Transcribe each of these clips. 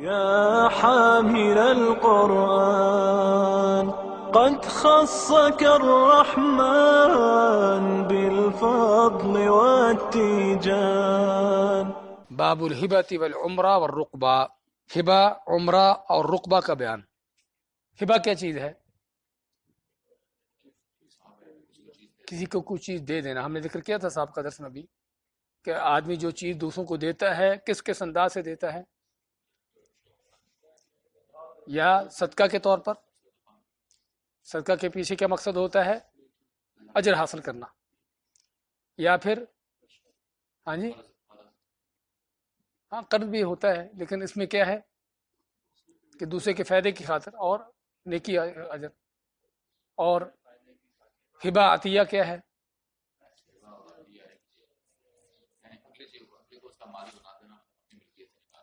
يا حامل القرآن قد خصك الرحمن بالفضل والتيجان. باب الہبۃ والعمرہ والرقبہ، ہبہ، عمرہ اور رقبہ کا بیان۔ ہبہ کیا چیز ہے؟ کسی کو کچھ چیز دے دینا۔ ہم نے ذکر کیا تھا سابقہ درس میں بھی کہ آدمی جو چیز دوسروں کو دیتا ہے کس کس انداز سے دیتا ہے؟ یا صدقہ کے طور پر، صدقہ کے پیچھے کیا مقصد ہوتا ہے؟ اجر حاصل کرنا، یا پھر ہاں جی ہاں قرض بھی ہوتا ہے، لیکن اس میں کیا ہے کہ دوسرے کے فائدے کی خاطر اور نیکی اجر۔ اور ہبہ عطیہ کیا ہے؟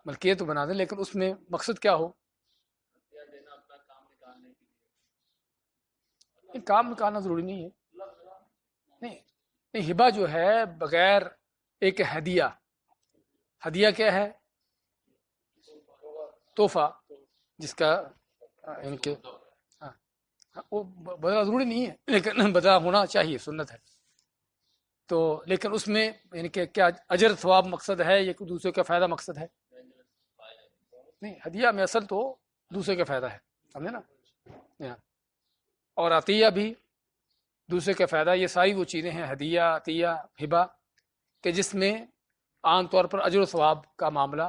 ملکیت تو بنا دیں، لیکن اس میں مقصد کیا ہو؟ کام نکالنا ضروری نہیں ہے، نہیں ہبہ جو ہے بغیر ایک ہدیہ، ہدیہ کیا ہے؟ تحفہ، جس کا ان کے وہ بدلہ ضروری نہیں ہے لیکن بدلہ ہونا چاہیے، سنت ہے تو۔ لیکن اس میں یعنی کہ کیا اجر ثواب مقصد ہے یا دوسرے کا فائدہ مقصد ہے؟ نہیں، ہدیہ میں اصل تو دوسرے کا فائدہ ہے، سمجھے نا۔ اور عطیہ بھی دوسرے کا فائدہ۔ یہ ساری وہ چیزیں ہیں ہدیہ، عطیہ، ہبہ، کہ جس میں عام طور پر اجر و ثواب کا معاملہ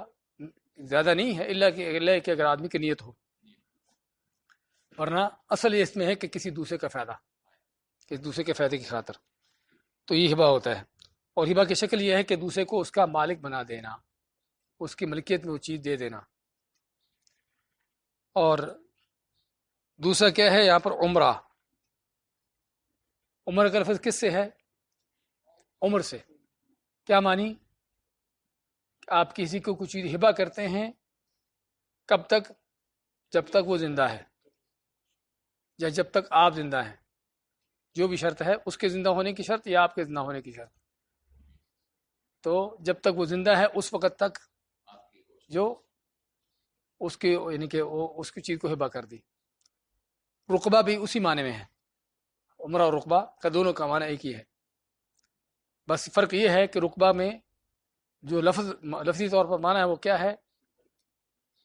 زیادہ نہیں ہے، اللہ کہ اگر آدمی کی نیت ہو، ورنہ اصل اس میں ہے کہ کسی دوسرے کا فائدہ، کسی دوسرے کے فائدے کی خاطر، تو یہ ہبہ ہوتا ہے۔ اور ہبہ کی شکل یہ ہے کہ دوسرے کو اس کا مالک بنا دینا، اس کی ملکیت میں وہ چیز دے دینا۔ اور دوسرا کیا ہے یہاں پر؟ عمرہ۔ عمر کا لفظ کس سے ہے؟ عمر سے۔ کیا معنی؟ آپ کسی کو کچھ چیز ہبہ کرتے ہیں، کب تک؟ جب تک وہ زندہ ہے، یا جب تک آپ زندہ ہیں، جو بھی شرط ہے اس کے زندہ ہونے کی شرط یا آپ کے زندہ ہونے کی شرط۔ تو جب تک وہ زندہ ہے اس وقت تک جو اس کے یعنی کہ اس کی چیز کو ہبہ کر دی۔ رقبہ بھی اسی معنی میں ہے، عمرہ اور رقبہ کا دونوں کا معنی ایک ہی ہے، بس فرق یہ ہے کہ رقبہ میں جو لفظی طور پر معنی ہے وہ کیا ہے؟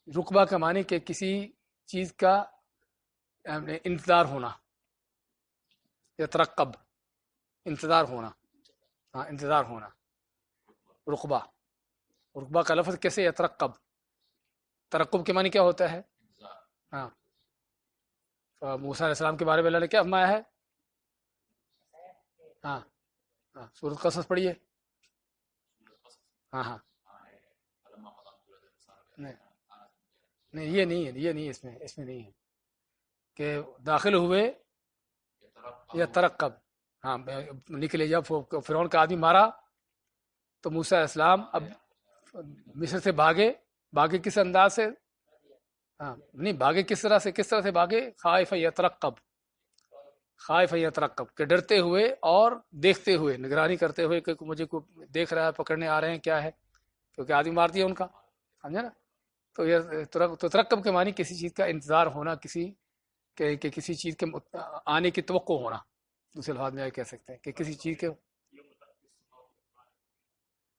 رقبہ کا معنی کہ کسی چیز کا انتظار ہونا، یترقب، انتظار ہونا، ہاں انتظار ہونا، رقبہ۔ رقبہ کا لفظ کیسے؟ یترقب۔ ترقب کے معنی کیا ہوتا ہے؟ ہاں، موسیٰ علیہ السلام کے بارے میں اللہ نے کیا فرمایا ہے؟ ہاں ہاں، سورۃ قصص پڑھیے۔ ہاں ہاں، نہیں یہ نہیں ہے، یہ نہیں، اس میں نہیں ہے کہ داخل ہوئے یا ترقب۔ ہاں نکلے، جب فرعون کا آدمی مارا تو موسیٰ علیہ السلام اب مصر سے بھاگے کس انداز سے؟ ہاں نہیں، بھاگے کس طرح سے بھاگے؟ خائف یترقب، خائف یترقب، کہ ڈرتے ہوئے اور دیکھتے ہوئے، نگرانی کرتے ہوئے کہ مجھے کوئی دیکھ رہا ہے، پکڑنے آ رہے ہیں، کیا ہے، کیونکہ آدمی مار دیا ان کا، سمجھا نا۔ تو یہ ترقب کے معنی کسی چیز کا انتظار ہونا، کہ کسی چیز کے آنے کی توقع ہونا، دوسرے الفاظ میں کہہ سکتے ہیں کہ کسی چیز کے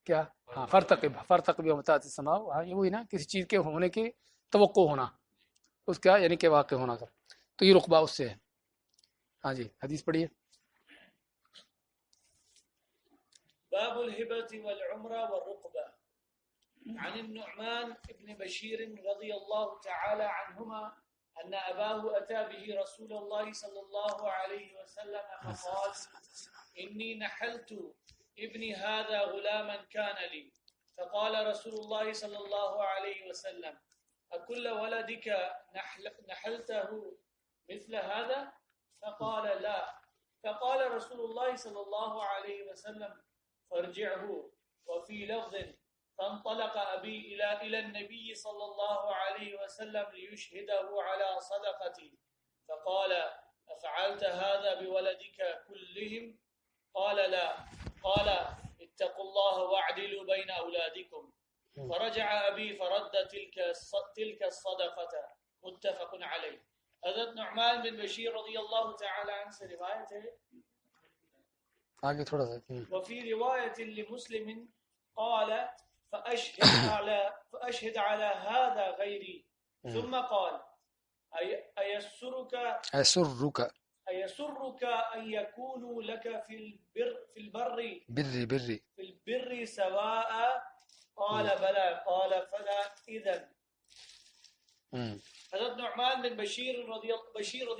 کیا، ہاں فرتقب یوم تأتی السماء، ہاں یہ وہی نا، کسی چیز کے ہونے کی توقع ہونا، اس کا یعنی کہ واقع ہونا کا، تو یہ رقبہ اس سے ہے۔ ہاں جی حدیث پڑھیے۔ باب الهبة والعمرة والرقبة. عن النعمان بن بشير رضي الله تعالى عنهما أن أباه أتى به رسول الله صلى الله عليه وسلم فقال إني نحلت ابني هذا غلاما كان لي، فقال رسول الله صلى الله عليه وسلم أكل ولدك نحلته مثل هذا؟ فقال لا. فقال رسول الله صلى الله عليه وسلم فارجعه. وفي لفظ فانطلق أبي إلى النبي صلى الله عليه وسلم ليشهده على صدقتي، فقال أفعلت هذا بولدك كلهم؟ قال لا. قال اتقوا الله واعدلوا بين أولادكم. فرجع ابی فرد تلك الصدقة متفق علیہ. حضرت نعمان بن بشیر رضی اللہ تعالی عنہ سے روایت ہے آگے تھوڑا سا. وفي رواية لمسلم قال فأشهد على هذا غيري ثم قال أيسرك أن يكونوا لك في البر سواء قال بلى قال فلا إذن. حضرت نعمان بن بشیر رضی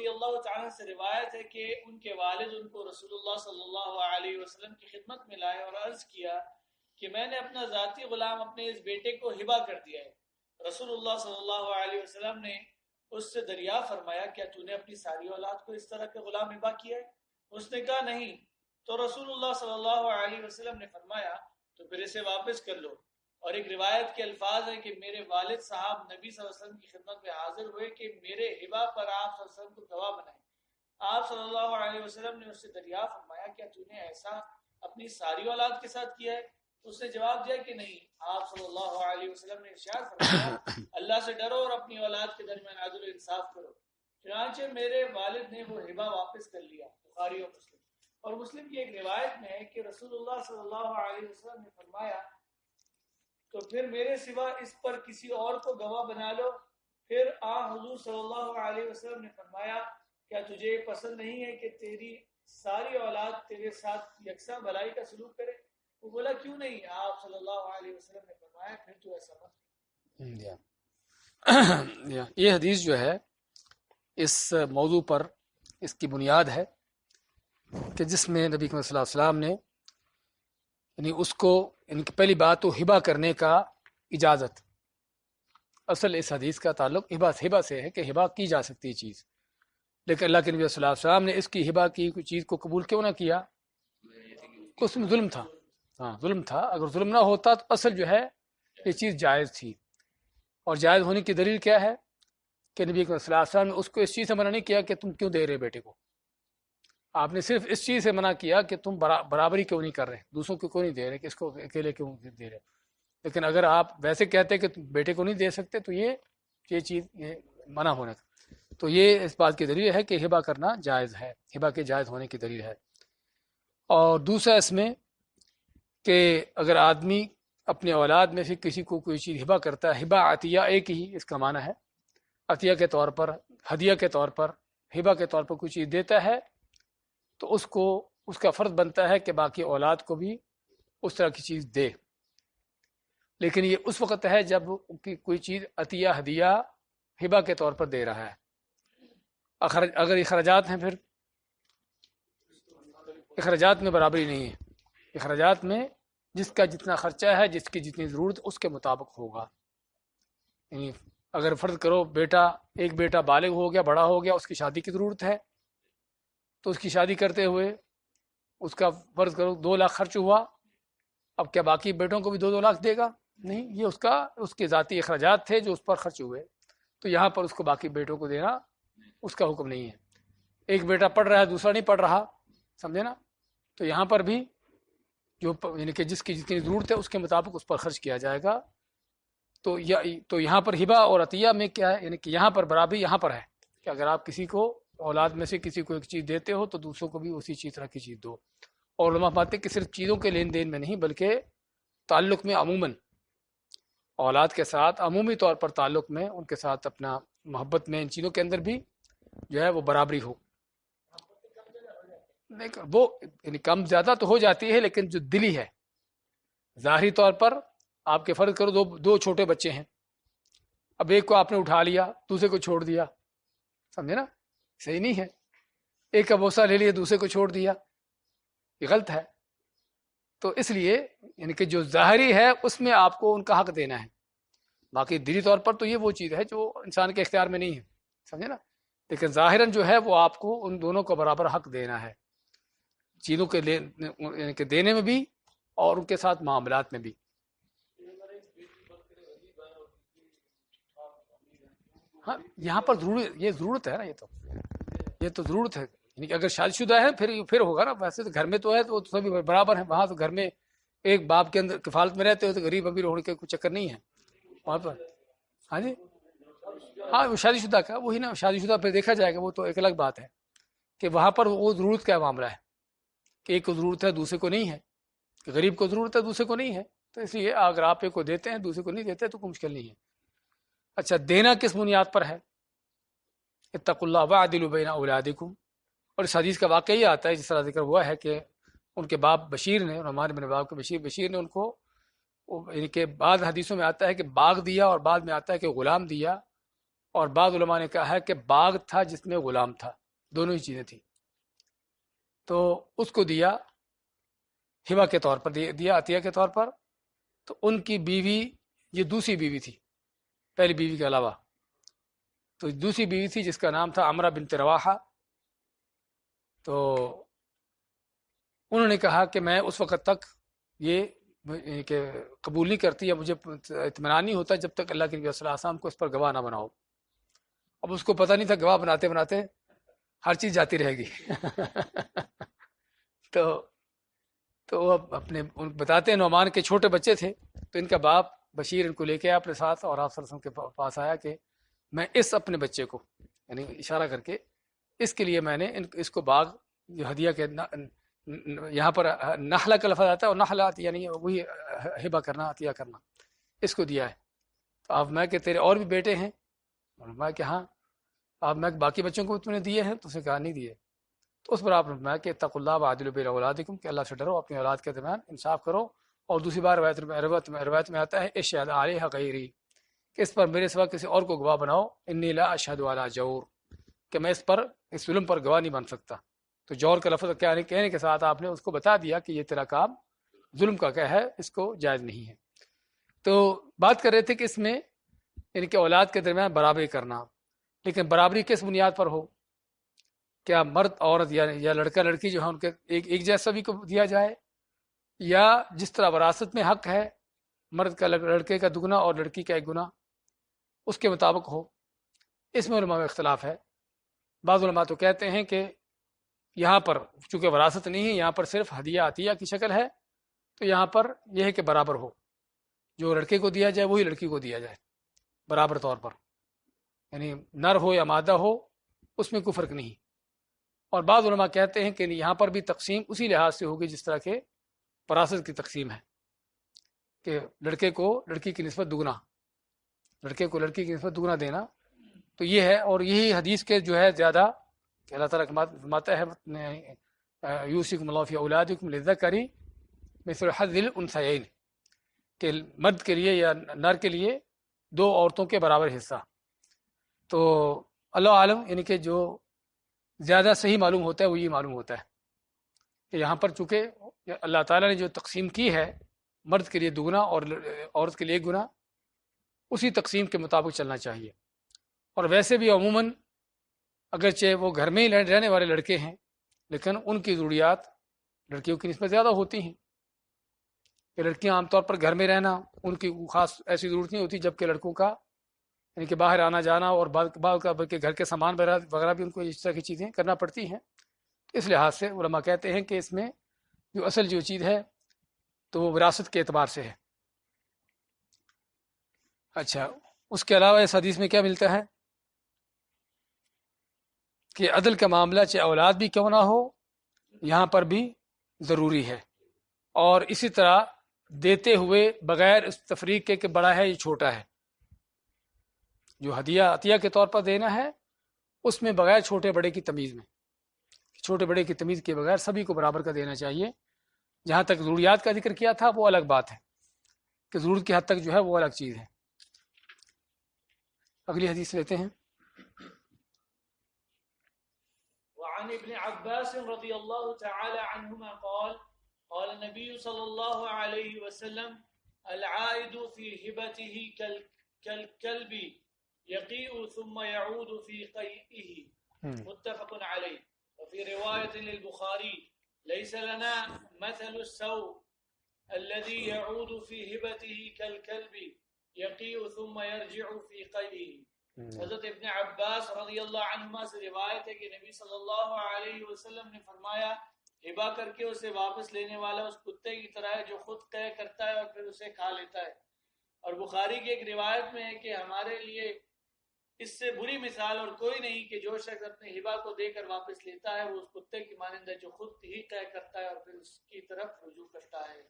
اللہ تعالیٰ سے روایت ہے کہ ان کے والد ان کو رسول اللہ صلی اللہ علیہ وسلم کی خدمت میں لائے اور عرض کیا کہ میں نے اپنا ذاتی غلام اپنے اس بیٹے کو ہبہ کر دیا ہے. رسول اللہ صلی اللہ علیہ وسلم نے اس سے دریا فرمایا کیا تو نے اپنی ساری اولاد کو اس طرح کا غلام ہبہ کیا ہے؟ اس نے کہا نہیں. تو رسول اللہ صلی اللہ علیہ وسلم نے فرمایا تو پھر اسے واپس کر لو. اور ایک روایت کے الفاظ ہیں کہ میرے والد صاحب نبی صلی اللہ علیہ وسلم کی خدمت میں حاضر ہوئے کہ میرے ہبہ پر آپ صلی اللہ علیہ وسلم کو گواہ بنائیں. آپ صلی اللہ علیہ وسلم نے اس سے دریا فرمایا کیا تو نے ایسا اپنی ساری اولاد کے ساتھ کیا ہے؟ اس نے جواب دیا کہ نہیں. آپ صلی اللہ علیہ وسلم نے ارشاد فرمایا اللہ سے ڈرو اور اپنی اولاد کے درمیان عدل و انصاف کرو. چنانچہ میرے والد نے وہ ہبہ واپس کر لیا. بخاری اور مسلم. اور مسلم کی ایک روایت میں ہے کہ رسول اللہ صلی اللہ علیہ وسلم نے فرمایا تو پھر میرے سوا اس پر کسی اور کو گواہ بنا لو. پھر حضور صلی اللہ علیہ وسلم نے فرمایا کیا تجھے یہ پسند نہیں ہے کہ تیری ساری اولاد تیرے ساتھ یکساں بھلائی کا سلوک کرے؟ وہ بولا کیوں نہیں. آپ صلی اللہ علیہ وسلم نے فرمایا پھر تو ایسا مت. یہ حدیث جو ہے اس موضوع پر اس کی بنیاد ہے کہ جس میں نبی صلی اللہ علیہ وسلم نے یعنی اس کو ان کی پہلی بات تو ہبہ کرنے کا اجازت. اصل اس حدیث کا تعلق ہبہ سے ہے کہ ہبہ کی جا سکتی چیز، لیکن اللہ کے نبی صلی اللہ علیہ وسلم نے اس کی ہبہ کی کوئی چیز کو قبول کیوں نہ کیا؟ اس میں ظلم تھا. ظلم تھا. اگر ظلم نہ ہوتا تو اصل جو ہے یہ چیز جائز تھی. اور جائز ہونے کی دلیل کیا ہے کہ نبی صلی اللہ علیہ وسلم نے اس کو اس چیز سے منع نہیں کیا کہ تم کیوں دے رہے بیٹے کو. آپ نے صرف اس چیز سے منع کیا کہ تم برابری کیوں نہیں کر رہے، دوسروں کو کیوں نہیں دے رہے، کہ اس کو اکیلے کیوں دے رہے. لیکن اگر آپ ویسے کہتے کہ بیٹے کو نہیں دے سکتے تو یہ چیز یہ منع ہونے کا. تو یہ اس بات کی دلیل ہے کہ ہبہ کرنا جائز ہے، ہبہ کے جائز ہونے کی دلیل ہے. اور دوسرا اس میں کہ اگر آدمی اپنے اولاد میں سے کسی کو کوئی چیز ہبہ کرتا ہے، ہبہ عطیہ ایک ہی اس کا معنی ہے، عطیہ کے طور پر، ہدیہ کے طور پر، ہبہ کے طور پر کوئی چیز دیتا ہے تو اس کو اس کا فرض بنتا ہے کہ باقی اولاد کو بھی اس طرح کی چیز دے. لیکن یہ اس وقت ہے جب کوئی چیز عطیہ ہدیہ ہبہ کے طور پر دے رہا ہے. اگر اخراجات ہیں پھر اخراجات میں برابری نہیں ہے. اخراجات میں جس کا جتنا خرچہ ہے، جس کی جتنی ضرورت اس کے مطابق ہوگا. یعنی اگر فرض کرو ایک بیٹا بالغ ہو گیا، بڑا ہو گیا، اس کی شادی کی ضرورت ہے تو اس کی شادی کرتے ہوئے اس کا فرض کرو 2 لاکھ خرچ ہوا. اب کیا باقی بیٹوں کو بھی 2 لاکھ دے گا؟ نہیں. یہ اس کے ذاتی اخراجات تھے جو اس پر خرچ ہوئے. تو یہاں پر اس کو باقی بیٹوں کو دینا اس کا حکم نہیں ہے. ایک بیٹا پڑھ رہا ہے، دوسرا نہیں پڑھ رہا، سمجھے نا؟ تو یہاں پر بھی یعنی کہ جس کی جتنی ضرورت ہے اس کے مطابق اس پر خرچ کیا جائے گا. تو یہاں پر ہبہ اور عطیہ میں کیا ہے، یعنی کہ یہاں پر برابری یہاں پر ہے کہ اگر آپ کسی کو اولاد میں سے کسی کو ایک چیز دیتے ہو تو دوسروں کو بھی اسی طرح کی چیز دو. اور علماء باتیں کہ صرف چیزوں کے لین دین میں نہیں بلکہ تعلق میں عموماً اولاد کے ساتھ عمومی طور پر تعلق میں ان کے ساتھ اپنا محبت میں ان چیزوں کے اندر بھی جو ہے وہ برابری ہو. وہ یعنی کم زیادہ تو ہو جاتی ہے لیکن جو دلی ہے، ظاہری طور پر آپ کے فرض کرو 2 چھوٹے بچے ہیں، اب ایک کو آپ نے اٹھا لیا، دوسرے کو چھوڑ دیا، سمجھے نا؟ صحیح نہیں ہے. ایک کا بوسہ لے لیا، دوسرے کو چھوڑ دیا، یہ غلط ہے. تو اس لیے یعنی کہ جو ظاہری ہے اس میں آپ کو ان کا حق دینا ہے. باقی دلی طور پر تو یہ وہ چیز ہے جو انسان کے اختیار میں نہیں ہے، سمجھے نا؟ لیکن ظاہراً جو ہے وہ آپ کو ان دونوں کو برابر حق دینا ہے، چیزوں کے یعنی کہ دینے میں بھی اور ان کے ساتھ معاملات میں بھی. ہاں یہاں پر یہ ضرورت ہے نا، یہ تو ضرورت ہے. یعنی کہ اگر شادی شدہ ہے پھر ہوگا نا. ویسے تو گھر میں تو ہے تو سبھی برابر ہیں، وہاں تو گھر میں ایک باپ کے اندر کفالت میں رہتے ہو تو غریب امیر ہونے کے کوئی چکر نہیں ہے وہاں پر. ہاں جی ہاں وہ شادی شدہ کا وہی نا, شادی شدہ پہ دیکھا جائے گا وہ تو ایک الگ بات ہے کہ وہاں پر وہ ضرورت کا معاملہ ہے کہ ایک کو ضرورت ہے دوسرے کو نہیں ہے, کہ غریب کو ضرورت ہے دوسرے کو نہیں ہے, تو اس لیے اگر آپ ایک کو دیتے ہیں دوسرے کو نہیں دیتے تو کوئی مشکل نہیں ہے. اچھا دینا کس بنیاد پر ہے؟ اتقوا اللہ واعدلوا بین اولادکم, اور اس حدیث کا واقعہ یہ آتا ہے جس طرح ذکر ہوا ہے کہ ان کے باپ بشیر نے, اور ہمارے بن باپ کے بشیر نے ان کو, یعنی کہ بعض حدیثوں میں آتا ہے کہ باغ دیا اور بعد میں آتا ہے کہ غلام دیا, اور بعض علماء نے کہا ہے کہ باغ تھا جس میں غلام تھا, دونوں ہی چیزیں تھیں. تو اس کو دیا ہبہ کے طور پر, دیا عطیہ کے طور پر. تو ان کی بیوی, یہ دوسری بیوی تھی پہلی بیوی کے علاوہ, تو دوسری بیوی تھی جس کا نام تھا عمرہ بنت رواحہ. تو انہوں نے کہا کہ میں اس وقت تک یہ کہ قبول نہیں کرتی یا مجھے اطمینان نہیں ہوتا جب تک اللہ کے نبی صلی اللہ علیہ وسلم کو اس پر گواہ نہ بناؤ. اب اس کو پتہ نہیں تھا گواہ بناتے بناتے ہر چیز جاتی رہے گی. تو وہ اپنے بتاتے ہیں نعمان کے چھوٹے بچے تھے, تو ان کا باپ بشیر ان کو لے کے آیا اپنے ساتھ, اور آپ صلی اللہ علیہ وسلم کے پاس آیا کہ میں اس اپنے بچے کو, یعنی اشارہ کر کے, اس کے لیے میں نے اس کو باغ جو ہدیہ کے, یہاں پر نحلہ کا لفظ آتا ہے, اور نحلہ یعنی وہی ہبہ کرنا, عطیہ کرنا, اس کو دیا ہے. تو اب میں کہ تیرے اور بھی بیٹے ہیں, اور میں کہ ہاں. اب میں باقی بچوں کو تم نے دیے ہیں, تو اسے کہا نہیں دیے. تو اس پر آپ نے فرمایا کہ اتقوا اللہ واعدلوا بین اولادکم, کہ اللہ سے ڈرو, اپنی اولاد کے درمیان انصاف کرو. اور دوسری بار روایت میں آتا ہے اشہد علیہ غیری, کہ اس پر میرے سوا کسی اور کو گواہ بناؤ. انی لا اشہد علی جور, کہ میں اس ظلم پر گواہ نہیں بن سکتا. تو جور کا لفظ کہنے کے ساتھ آپ نے اس کو بتا دیا کہ یہ تیرا کام ظلم کا کیا ہے, اس کو جائز نہیں ہے. تو بات کر رہے تھے کہ اس میں یعنی کہ اولاد کے درمیان برابری کرنا, لیکن برابری کس بنیاد پر ہو؟ کیا مرد عورت یا لڑکا لڑکی جو ہے ان کے ایک جیسا بھی کو دیا جائے, یا جس طرح وراثت میں حق ہے مرد کا لڑکے کا دگنا اور لڑکی کا ایک گنا, اس کے مطابق ہو؟ اس میں علماء میں اختلاف ہے. بعض علماء تو کہتے ہیں کہ یہاں پر چونکہ وراثت نہیں ہے, یہاں پر صرف ہدیہ عطیہ کی شکل ہے, تو یہاں پر یہ ہے کہ برابر ہو, جو لڑکے کو دیا جائے وہی لڑکی کو دیا جائے برابر طور پر, یعنی نر ہو یا مادہ ہو اس میں کوئی فرق نہیں. اور بعض علماء کہتے ہیں کہ یہاں پر بھی تقسیم اسی لحاظ سے ہوگی جس طرح کے وراثت کی تقسیم ہے, کہ لڑکے کو لڑکی کی نسبت دگنا, لڑکے کو لڑکی کی نسبت دگنا دینا. تو یہ ہے, اور یہی حدیث کے جو ہے زیادہ کہ اللہ تعالیٰ فرماتا ہے یوصیکم اللہ فی اولادکم للذکر مثل حظ الانثیین, کہ مرد کے لیے یا نر کے لیے دو عورتوں کے برابر حصہ. تو اللہ عالم, یعنی کہ جو زیادہ صحیح معلوم ہوتا ہے وہ یہ معلوم ہوتا ہے کہ یہاں پر چونکہ اللہ تعالیٰ نے جو تقسیم کی ہے مرد کے لیے دگنا اور عورت کے لیے ایک گنا, اسی تقسیم کے مطابق چلنا چاہیے. اور ویسے بھی عموماً اگرچہ وہ گھر میں ہی رہنے والے لڑکے ہیں, لیکن ان کی ضروریات لڑکیوں کی نسبت زیادہ ہوتی ہیں. کہ لڑکیاں عام طور پر گھر میں رہنا, ان کی خاص ایسی ضرورت نہیں ہوتی, جبکہ لڑکوں کا یعنی کہ باہر آنا جانا اور بلکہ گھر کے سامان وغیرہ بھی ان کو اس طرح کی چیزیں کرنا پڑتی ہیں. اس لحاظ سے علماء کہتے ہیں کہ اس میں جو اصل جو چیز ہے تو وہ وراثت کے اعتبار سے ہے. اچھا, اس کے علاوہ اس حدیث میں کیا ملتا ہے کہ عدل کا معاملہ چاہے اولاد بھی کیوں نہ ہو یہاں پر بھی ضروری ہے. اور اسی طرح دیتے ہوئے بغیر اس تفریق کے کہ بڑا ہے یہ چھوٹا ہے, جو ہدیہ عطیہ کے طور پر دینا ہے اس میں بغیر چھوٹے بڑے کی تمیز میں, چھوٹے بڑے کی تمیز کے بغیر سبھی کو برابر کا دینا چاہیے. جہاں تک ضروریات کا ذکر کیا تھا وہ الگ بات ہے, کہ ضرورت کی حد تک جو ہے وہ الگ چیز ہے. اگلی حدیث لیتے ہیں. وعن ابن عباس رضی اللہ تعالی عنہما قال قال النبي صلى الله عليه وسلم العائد في هبته كالكلب يقيء ثم يعود في قيئه متفق عليه. وفي رواية للبخاري ليس لنا مثل السوء الذي يعود في هبته كالكلب يقيء ثم يرجع في قيئه. حضرت ابن عباس رضی اللہ عنہما سے روایت ہے کہ نبی صلی اللہ علیہ وسلم نے فرمایا ہبا کر کے اسے واپس لینے والا اس کتے کی طرح ہے جو خود طے کرتا ہے اور پھر اسے کھا لیتا ہے۔ اور بخاری کی ایک روایت میں ہے کہ ہمارے لیے اس سے بری مثال اور کوئی نہیں کہ جو شخص اپنے ہبا کو دے کر واپس لیتا ہے وہ اس کتے کی مانند ہے جو خود ہی طے کرتا ہے اور پھر اس کی طرف رجوع کرتا ہے۔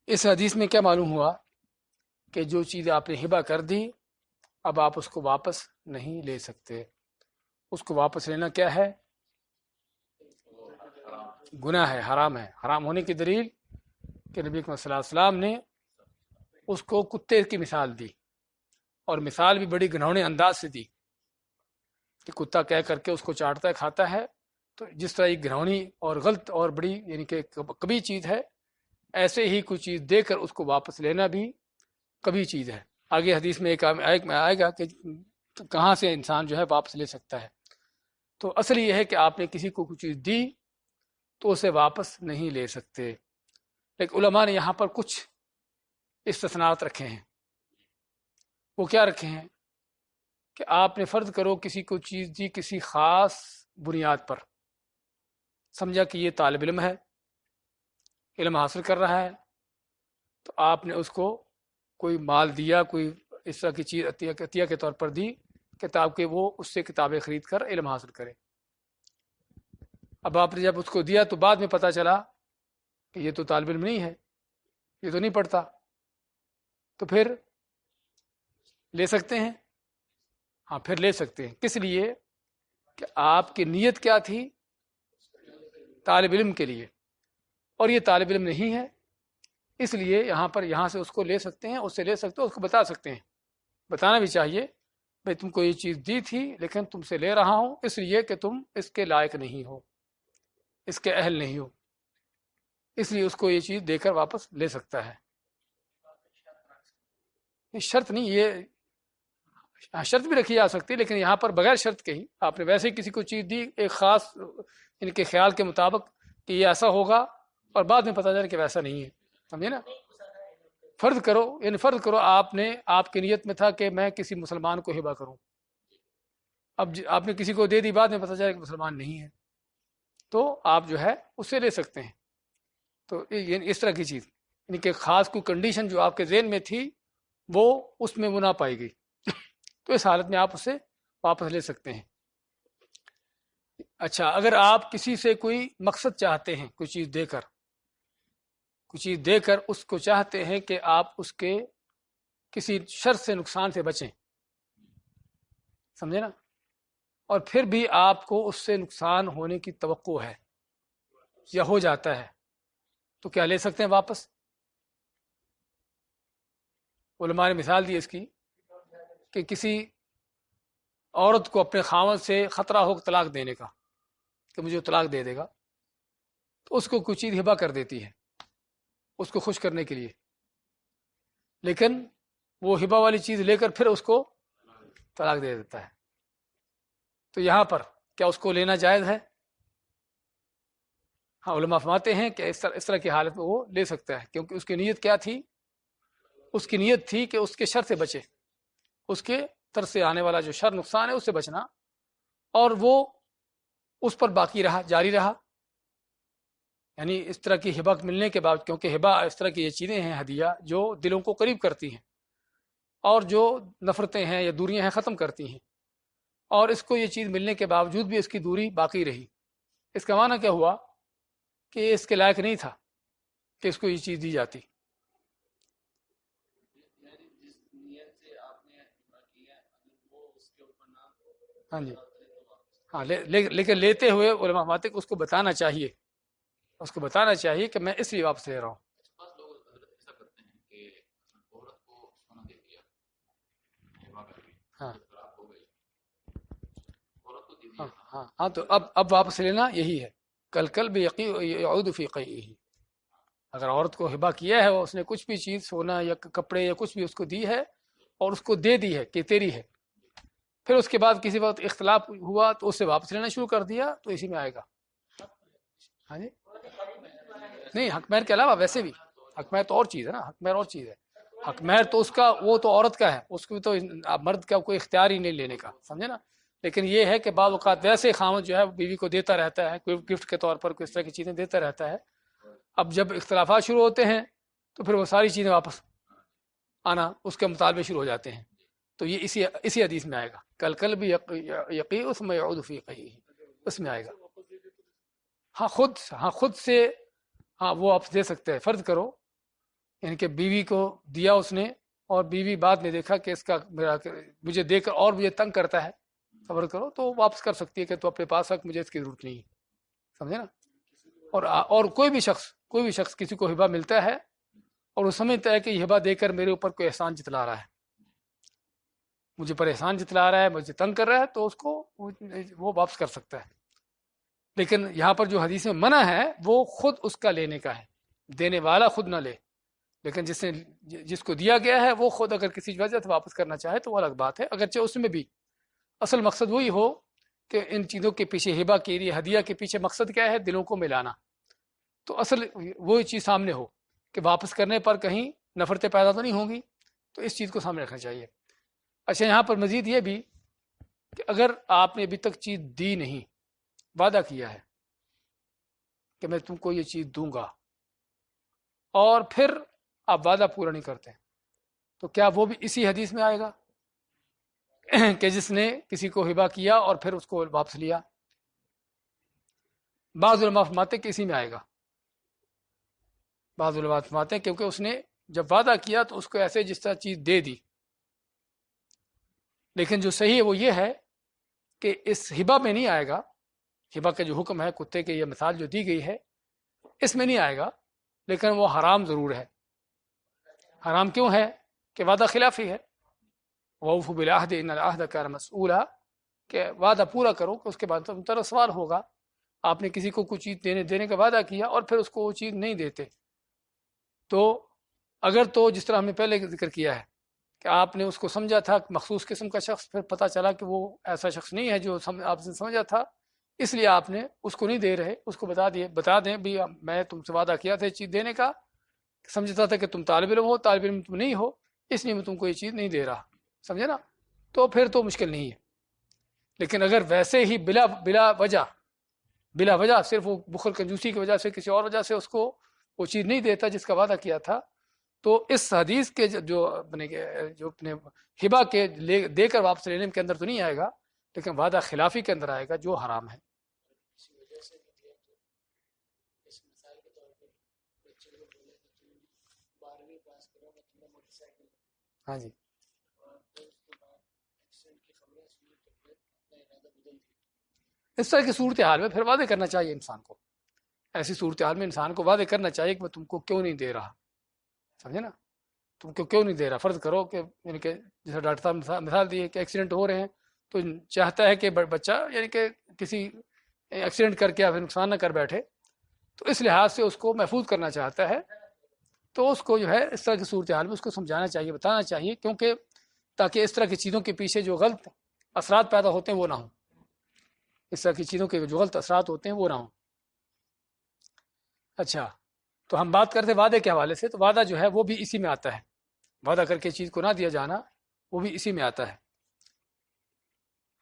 اس حدیث میں کیا معلوم ہوا کہ جو چیز آپ نے ہبا کر دی اب آپ اس کو واپس نہیں لے سکتے۔ اس کو واپس لینا کیا ہے؟ گناہ ہے، حرام ہے۔ حرام ہونے کی دلیل کہ نبی صلی اللہ علیہ وسلم نے اس کو کتے کی مثال دی، اور مثال بھی بڑی گھنونے انداز سے دی کہ کتا کہہ کر کے اس کو چاٹتا ہے، کھاتا ہے۔ تو جس طرح یہ گھنونی اور غلط اور بڑی یعنی کہ کبھی چیز ہے، ایسے ہی کوئی چیز دے کر اس کو واپس لینا بھی کبھی چیز ہے۔ آگے حدیث میں ایک آئے گا کہ کہاں سے انسان جو ہے واپس لے سکتا ہے۔ تو اصل یہ ہے کہ آپ نے کسی کو کوئی چیز دی تو اسے واپس نہیں لے سکتے، لیکن علماء نے یہاں پر کچھ استثناءات رکھے ہیں۔ وہ کیا رکھے ہیں کہ آپ نے فرض کرو کسی کو چیز دی کسی خاص بنیاد پر، سمجھا کہ یہ طالب علم ہے، علم حاصل کر رہا ہے، تو آپ نے اس کو کوئی مال دیا، کوئی اس طرح کی چیز عطیہ کے طور پر دی کتاب کے، وہ اس سے کتابیں خرید کر علم حاصل کرے۔ اب آپ نے جب اس کو دیا تو بعد میں پتہ چلا کہ یہ تو طالب علم نہیں ہے، یہ تو نہیں پڑھتا، تو پھر لے سکتے ہیں؟ ہاں پھر لے سکتے ہیں۔ کس لیے؟ کہ آپ کی نیت کیا تھی؟ طالب علم کے لیے، اور یہ طالب علم نہیں ہے، اس لیے یہاں سے اس کو لے سکتے ہیں، اس سے لے سکتے ہیں، اس کو بتا سکتے ہیں۔ بتانا بھی چاہیے بھائی تم کو یہ چیز دی تھی لیکن تم سے لے رہا ہوں اس لیے کہ تم اس کے لائق نہیں ہو، اس کے اہل نہیں ہو، اس لیے اس کو یہ چیز دے کر واپس لے سکتا ہے۔ یہ شرط نہیں، یہ شرط بھی رکھی جا سکتی، لیکن یہاں پر بغیر شرط کے ہی آپ نے ویسے ہی کسی کو چیز دی ایک خاص ان کے خیال کے مطابق کہ یہ ایسا ہوگا، اور بعد میں پتہ چلا کہ ویسا نہیں ہے، سمجھے نا؟ فرض کرو آپ کی نیت میں تھا کہ میں کسی مسلمان کو ہبا کروں، اب آپ نے کسی کو دے دی، بعد میں پتہ چلا کہ مسلمان نہیں ہے، تو آپ جو ہے اس سے لے سکتے ہیں۔ تو اس طرح کی چیز یعنی کہ خاص کوئی کنڈیشن جو آپ کے ذہن میں تھی وہ اس میں وہ نہ پائی گئی، تو اس حالت میں آپ اسے واپس لے سکتے ہیں۔ اچھا، اگر آپ کسی سے کوئی مقصد چاہتے ہیں، کوئی چیز دے کر اس کو چاہتے ہیں کہ آپ اس کے کسی شر سے، نقصان سے بچیں، سمجھے نا، اور پھر بھی آپ کو اس سے نقصان ہونے کی توقع ہے یا ہو جاتا ہے، تو کیا لے سکتے ہیں واپس؟ علماء نے مثال دی اس کی کہ کسی عورت کو اپنے خاوند سے خطرہ ہو طلاق دینے کا کہ مجھے طلاق دے دے گا، تو اس کو کچھ چیز ہبا کر دیتی ہے اس کو خوش کرنے کے لیے، لیکن وہ ہبا والی چیز لے کر پھر اس کو طلاق دے دیتا ہے، تو یہاں پر کیا اس کو لینا جائز ہے؟ ہاں، علماء فرماتے ہیں کہ اس طرح کی حالت میں وہ لے سکتا ہے، کیونکہ اس کی نیت کیا تھی؟ اس کی نیت تھی کہ اس کے شر سے بچے، اس کے طرف سے آنے والا جو شر نقصان ہے اس سے بچنا، اور وہ اس پر باقی رہا، جاری رہا۔ یعنی اس طرح کی ہبا ملنے کے بعد، کیونکہ ہبا اس طرح کی یہ چیزیں ہیں، ہدیہ جو دلوں کو قریب کرتی ہیں اور جو نفرتیں ہیں یا دوریاں ہیں ختم کرتی ہیں، اور اس کو یہ چیز ملنے کے باوجود بھی اس کی دوری باقی رہی، اس کا معنی کیا ہوا کہ یہ اس کے لائق نہیں تھا کہ اس کو یہ چیز دی جاتی۔ ہاں جی، ہاں، لیکن لیتے ہوئے علماء فرماتے ہیں کہ اس کو بتانا چاہیے کہ میں اس لیے واپس لے رہا ہوں۔ ہاں تو اب واپس لینا یہی ہے، کل بھی یعود فی قیئہ، اگر عورت کو ہبا کیا ہے، اس نے کچھ بھی چیز سونا یا کپڑے یا کچھ بھی اس کو دی ہے اور اس کو دے دی ہے کہ تیری ہے، پھر اس کے بعد کسی وقت اختلاف ہوا تو اس سے واپس لینا شروع کر دیا، تو اسی میں آئے گا۔ ہاں جی، نہیں، حق مہر کے علاوہ ویسے بھی حق مہر تو اور چیز ہے نا، حق مہر اور چیز ہے، حق مہر تو اس کا وہ تو عورت کا ہے، اس کو تو مرد کا کوئی اختیار ہی نہیں لینے کا، سمجھے نا، لیکن یہ ہے کہ بعض اوقات ویسے خامد جو ہے بیوی کو دیتا رہتا ہے، کوئی گفٹ کے طور پر کوئی اس طرح کی چیزیں دیتا رہتا ہے، اب جب اختلافات شروع ہوتے ہیں تو پھر وہ ساری چیزیں واپس آنا اس کے مطالبے شروع ہو جاتے ہیں. تو یہ اسی حدیث میں آئے گا، کل بھی یقی اس میں یعود فی قیہ، اس میں آئے گا. ہاں خود سے ہاں وہ آپ دے سکتے ہیں. فرض کرو یعنی کہ بیوی کو دیا اس نے، اور بیوی بعد میں دیکھا کہ اس کا مجھے دے کر اور مجھے تنگ کرتا ہے، صبر کرو تو واپس کر سکتی ہے کہ تو اپنے پاس رکھ، مجھے اس کی ضرورت نہیں ہے. سمجھے نا. اور کوئی بھی شخص کسی کو ہبہ ملتا ہے اور وہ سمجھتا ہے کہ یہ ہبہ دے کر میرے اوپر کوئی احسان جتلا رہا ہے، مجھے پر احسان جتلا رہا ہے، مجھے تنگ کر رہا ہے، تو اس کو وہ واپس کر سکتا ہے. لیکن یہاں پر جو حدیث میں منع ہے وہ خود اس کا لینے کا ہے، دینے والا خود نہ لے، لیکن جس کو دیا گیا ہے وہ خود اگر کسی وجہ سے واپس کرنا چاہے تو وہ الگ بات ہے. اگرچہ اس میں بھی اصل مقصد وہی ہو کہ ان چیزوں کے پیچھے، ہبہ کے لیے ہدیہ کے پیچھے مقصد کیا ہے؟ دلوں کو ملانا. تو اصل وہی چیز سامنے ہو کہ واپس کرنے پر کہیں نفرتیں پیدا تو نہیں ہوں گی، تو اس چیز کو سامنے رکھنا چاہیے. اچھا، یہاں پر مزید یہ بھی کہ اگر آپ نے ابھی تک چیز دی نہیں، وعدہ کیا ہے کہ میں تم کو یہ چیز دوں گا، اور پھر آپ وعدہ پورا نہیں کرتے، تو کیا وہ بھی اسی حدیث میں آئے گا کہ جس نے کسی کو ہبہ کیا اور پھر اس کو واپس لیا؟ بعض علماء فرماتے کہ اسی میں آئے گا. بعض علماء فرماتے ہیں کیونکہ اس نے جب وعدہ کیا تو اس کو ایسے جس طرح چیز دے دی. لیکن جو صحیح ہے وہ یہ ہے کہ اس ہبہ میں نہیں آئے گا. ہبہ کا جو حکم ہے، کتے کے یہ مثال جو دی گئی ہے، اس میں نہیں آئے گا، لیکن وہ حرام ضرور ہے. حرام کیوں ہے؟ کہ وعدہ خلافی ہے. وَأَوْفُوا بِالْعَهْدِ إِنَّ الْعَهْدَ كَانَ مَسْئُولًا، کہ وعدہ پورا کرو کہ اس کے بعد تم پر سوال ہوگا. آپ نے کسی کو کوئی چیز دینے کا وعدہ کیا اور پھر اس کو وہ چیز نہیں دیتے، تو اگر تو جس طرح ہم نے پہلے ذکر کیا ہے کہ آپ نے اس کو سمجھا تھا مخصوص قسم کا شخص، پھر پتہ چلا کہ وہ ایسا شخص نہیں ہے جو آپ نے سمجھا تھا، اس لیے آپ نے اس کو نہیں دے رہے، اس کو بتا دیں بھی میں تم سے وعدہ کیا تھا چیز دینے کا، سمجھتا تھا کہ تم طالب علم ہو، طالب علم تم نہیں ہو، اس لیے میں تم کو یہ چیز نہیں دے رہا. سمجھے نا. تو پھر تو مشکل نہیں ہے. لیکن اگر ویسے ہی بلا وجہ صرف وہ بخل کنجوسی کی وجہ سے، کسی اور وجہ سے اس کو وہ چیز نہیں دیتا جس کا وعدہ کیا تھا، تو اس حدیث کے جو اپنے ہبہ کے دے کر واپس لینے کے اندر تو نہیں آئے گا، لیکن وعدہ خلافی کے اندر آئے گا جو حرام ہے. ہاں جی، اس طرح کی صورتحال میں پھر وعدے کرنا چاہیے انسان کو. ایسی صورتحال میں انسان کو وعدے کرنا چاہیے کہ میں تم کو کیوں نہیں دے رہا. سمجھے نا. تم کو کیوں نہیں دے رہا. فرض کرو کہ یعنی کہ جیسے ڈاکٹر صاحب مثال دی ہے کہ ایکسیڈنٹ ہو رہے ہیں، تو چاہتا ہے کہ بچہ یعنی کہ کسی ایکسیڈنٹ کر کے پھر نقصان نہ کر بیٹھے، تو اس لحاظ سے اس کو محفوظ کرنا چاہتا ہے. تو اس کو جو ہے اس طرح کی صورتحال میں اس کو سمجھانا چاہیے، بتانا چاہیے، کیونکہ تاکہ اس طرح کی چیزوں کے پیچھے جو غلط اثرات پیدا ہوتے ہیں وہ نہ ہوں. اس طرح کی چیزوں کے جو غلط اثرات ہوتے ہیں وہ نہ ہوں. اچھا، تو ہم بات کرتے وعدے کے حوالے سے، تو وعدہ جو ہے وہ بھی اسی میں آتا ہے. وعدہ کر کے چیز کو نہ دیا جانا وہ بھی اسی میں آتا ہے.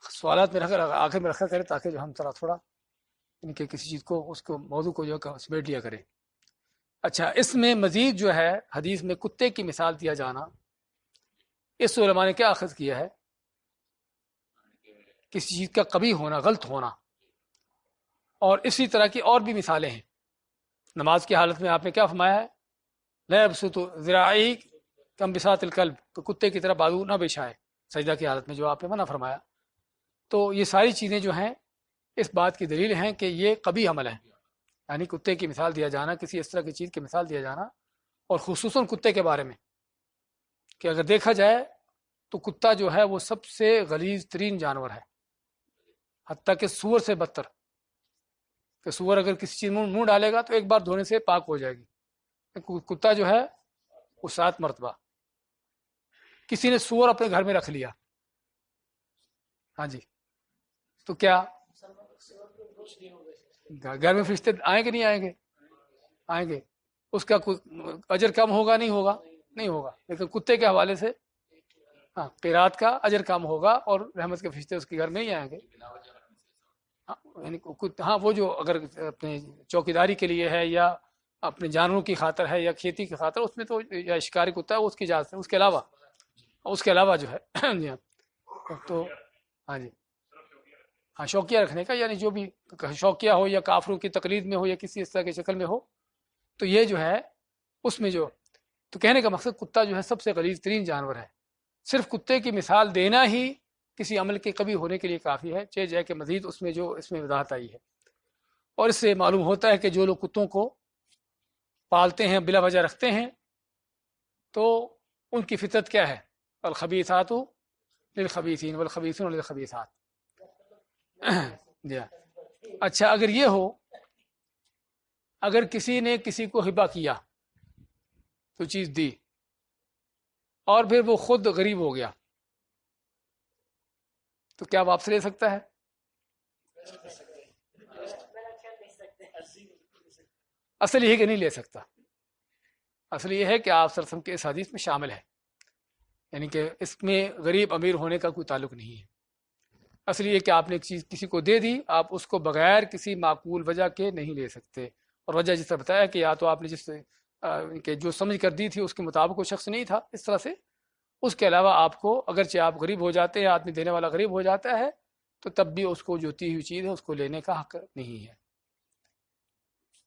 سوالات میں آخر میں رکھا کرے تاکہ جو ہم تھوڑا ان کے کسی چیز کو اس کو موضوع کو جو ہے سمیٹ لیا کریں. اچھا، اس میں مزید جو ہے حدیث میں کتے کی مثال دیا جانا، اس علماء نے کیا اخذ کیا ہے؟ کسی چیز کا قبیح ہونا، غلط ہونا. اور اسی طرح کی اور بھی مثالیں ہیں. نماز کی حالت میں آپ نے کیا فرمایا ہے؟ لا یبسط ذراعی کانبساط الکلب، تو کتے کی طرح بازو نہ بچھائے سجدہ کی حالت میں، جو آپ نے منع فرمایا. تو یہ ساری چیزیں جو ہیں اس بات کی دلیل ہیں کہ یہ قبیح عمل ہے. یعنی کتے کی مثال دیا جانا، کسی اس طرح کی چیز کی مثال دیا جانا، اور خصوصاً کتے کے بارے میں کہ اگر دیکھا جائے تو کتا جو ہے وہ سب سے غلیظ ترین جانور ہے، حتیٰ کہ سور سے بدتر. کہ سور اگر کسی چیز منہ ڈالے گا تو ایک بار دھونے سے پاک ہو جائے گی. کتا جو ہے وہ 7 مرتبہ. کسی نے سور اپنے گھر میں رکھ لیا، ہاں جی، تو کیا گھر میں فرشتے آئیں گے نہیں آئیں گے؟ آئیں گے. اس کا اجر کم ہوگا نہیں ہوگا؟ نہیں ہوگا. لیکن کتے کے حوالے سے ہاں قرات کا اجر کم ہوگا اور رحمت کے فرشتے اس کے گھر میں ہی آئیں گے. یعنی ہاں وہ جو اگر اپنے چوکیداری کے لیے ہے یا اپنے جانوروں کی خاطر ہے یا کھیتی کی خاطر، اس میں تو یا شکاری کتا ہے اس کی اجازت ہے. اس کے علاوہ جو ہے جی ہاں تو ہاں جی ہاں شوقیہ رکھنے کا، یعنی جو بھی شوقیہ ہو یا کافروں کی تقلید میں ہو یا کسی اس طرح کی شکل میں ہو، تو یہ جو ہے اس میں جو تو کہنے کا مقصد کتا جو ہے سب سے غلیظ ترین جانور ہے. صرف کتے کی مثال دینا ہی کسی عمل کے کبھی ہونے کے لیے کافی ہے، چہ جائے کہ مزید اس میں وضاحت آئی ہے. اور اس سے معلوم ہوتا ہے کہ جو لوگ کتوں کو پالتے ہیں بلا وجہ رکھتے ہیں تو ان کی فطرت کیا ہے؟ الخبیثات للخبیثین والخبیثون للخبیثات. جی اچھا، اگر یہ ہو، اگر کسی نے کسی کو ہبہ کیا تو چیز دی اور پھر وہ خود غریب ہو گیا تو کیا واپس لے سکتا ہے؟ اصل یہ ہے کہ نہیں لے سکتا. اصل یہ ہے کہ آپ صلی اللہ علیہ وسلم کے اس حدیث میں شامل ہے، یعنی کہ اس میں غریب امیر ہونے کا کوئی تعلق نہیں ہے. اصل یہ کہ آپ نے ایک چیز کسی کو دے دی، آپ اس کو بغیر کسی معقول وجہ کے نہیں لے سکتے. اور وجہ جس طرح بتایا کہ یا تو آپ نے کہ جو سمجھ کر دی تھی اس کے مطابق وہ شخص نہیں تھا اس طرح سے. اس کے علاوہ آپ کو اگرچہ آپ غریب ہو جاتے ہیں، آدمی دینے والا غریب ہو جاتا ہے، تو تب بھی اس کو جو دی ہوئی چیز ہے اس کو لینے کا حق نہیں ہے.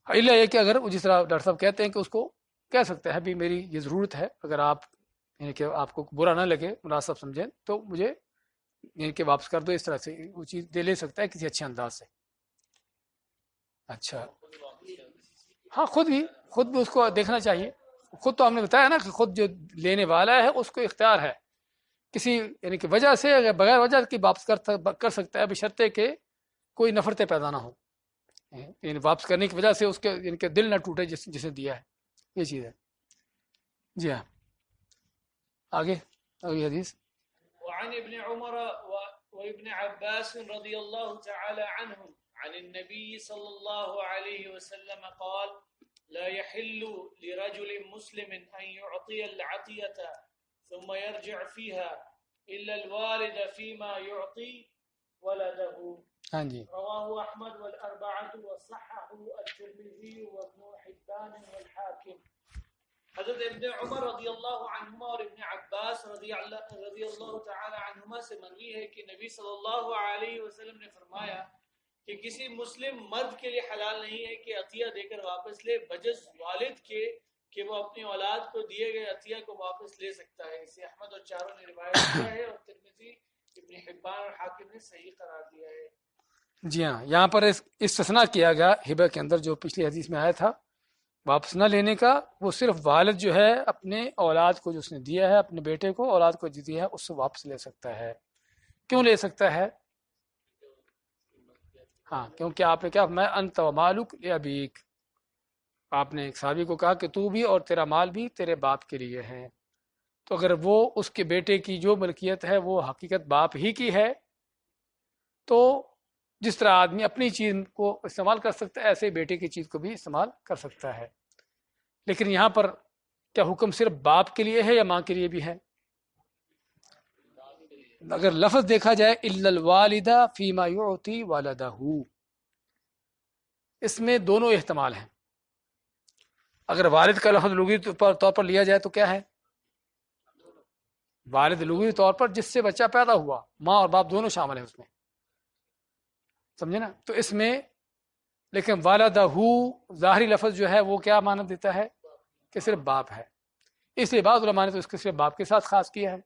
اللہ یہ کہ اگر جس طرح ڈاکٹر صاحب کہتے ہیں کہ اس کو کہہ سکتا ہے بھی میری یہ ضرورت ہے، اگر آپ یعنی کہ آپ کو برا نہ لگے، مناسب سمجھیں تو مجھے یعنی کہ واپس کر دو، اس طرح سے وہ چیز لے سکتا ہے کسی اچھے انداز سے. اچھا ہاں خود بھی اس کو دیکھنا چاہیے. خود تو ہم نے بتایا نا کہ خود جو لینے والا ہے اس کو اختیار ہے کسی یعنی کہ وجہ سے، اگر بغیر وجہ کی واپس کر سکتا ہے بشرطے کہ کوئی نفرتیں پیدا نہ ہو، یعنی واپس کرنے کی وجہ سے اس کے یعنی کہ دل نہ ٹوٹے جسے دیا ہے. یہ چیز ہے. جی ہاں آگے اگلی حدیث. وعن ابن عمر وابن عباس رضي الله تعالى عنهم عن النبي صلى الله عليه وسلم قال لا يحل لرجل مسلم أن يعطي العطية ثم يرجع فيها إلا الوالد فيما يعطي ولده. ہاں جی رواه أحمد والأربعة وصححه الترمذي وابن حبان والحاكم. حضرت ابن عمر رضی اللہ عنہما اور ابن عباس رضی اللہ تعالی عنہما سے مروی ہے کہ نبی صلی اللہ علیہ وسلم نے فرمایا کہ کسی مسلم مرد کے لیے حلال نہیں ہے کہ عطیہ دے کر واپس لے بجز والد کے کہ وہ اپنی اولاد کو دیے گئے عطیہ کو واپس لے سکتا ہے. اسے احمد اور چاروں نے روایت کیا ہے اور ترمذی، ابن حبان اور حاکم نے صحیح قرار دیا ہے. جی ہاں یہاں پر استثناء کیا گیا ہبہ کے اندر جو پچھلی حدیث میں آیا تھا واپس نہ لینے کا. وہ صرف والد جو ہے اپنے اولاد کو جو اس نے دیا ہے، اپنے بیٹے کو اولاد کو جو دیا ہے اس سے واپس لے سکتا ہے. کیوں لے سکتا ہے؟ ہاں کیونکہ آپ نے کیا میں انت و مالک لابیک، آپ نے ایک صحابی کو کہا کہ تو بھی اور تیرا مال بھی تیرے باپ کے لیے ہے. تو اگر وہ اس کے بیٹے کی جو ملکیت ہے وہ حقیقت باپ ہی کی ہے، تو جس طرح آدمی اپنی چیز کو استعمال کر سکتا ہے ایسے ہی بیٹے کی چیز کو بھی استعمال کر سکتا ہے. لیکن یہاں پر کیا حکم صرف باپ کے لیے ہے یا ماں کے لیے بھی ہے؟ اگر لفظ دیکھا جائے الا الوالدہ فیما یعطی والدہ، اس میں دونوں احتمال ہیں. اگر والد کا لفظ لغوی طور پر لیا جائے تو کیا ہے؟ والد لغوی طور پر جس سے بچہ پیدا ہوا، ماں اور باپ دونوں شامل ہیں اس میں، سمجھے نا. تو اس میں لیکن والدہ ظاہری لفظ جو ہے وہ کیا معنی دیتا ہے کہ صرف باپ ہے. اس لیے بعض علماء نے تو اس کو صرف باپ کے ساتھ خاص کیا ہے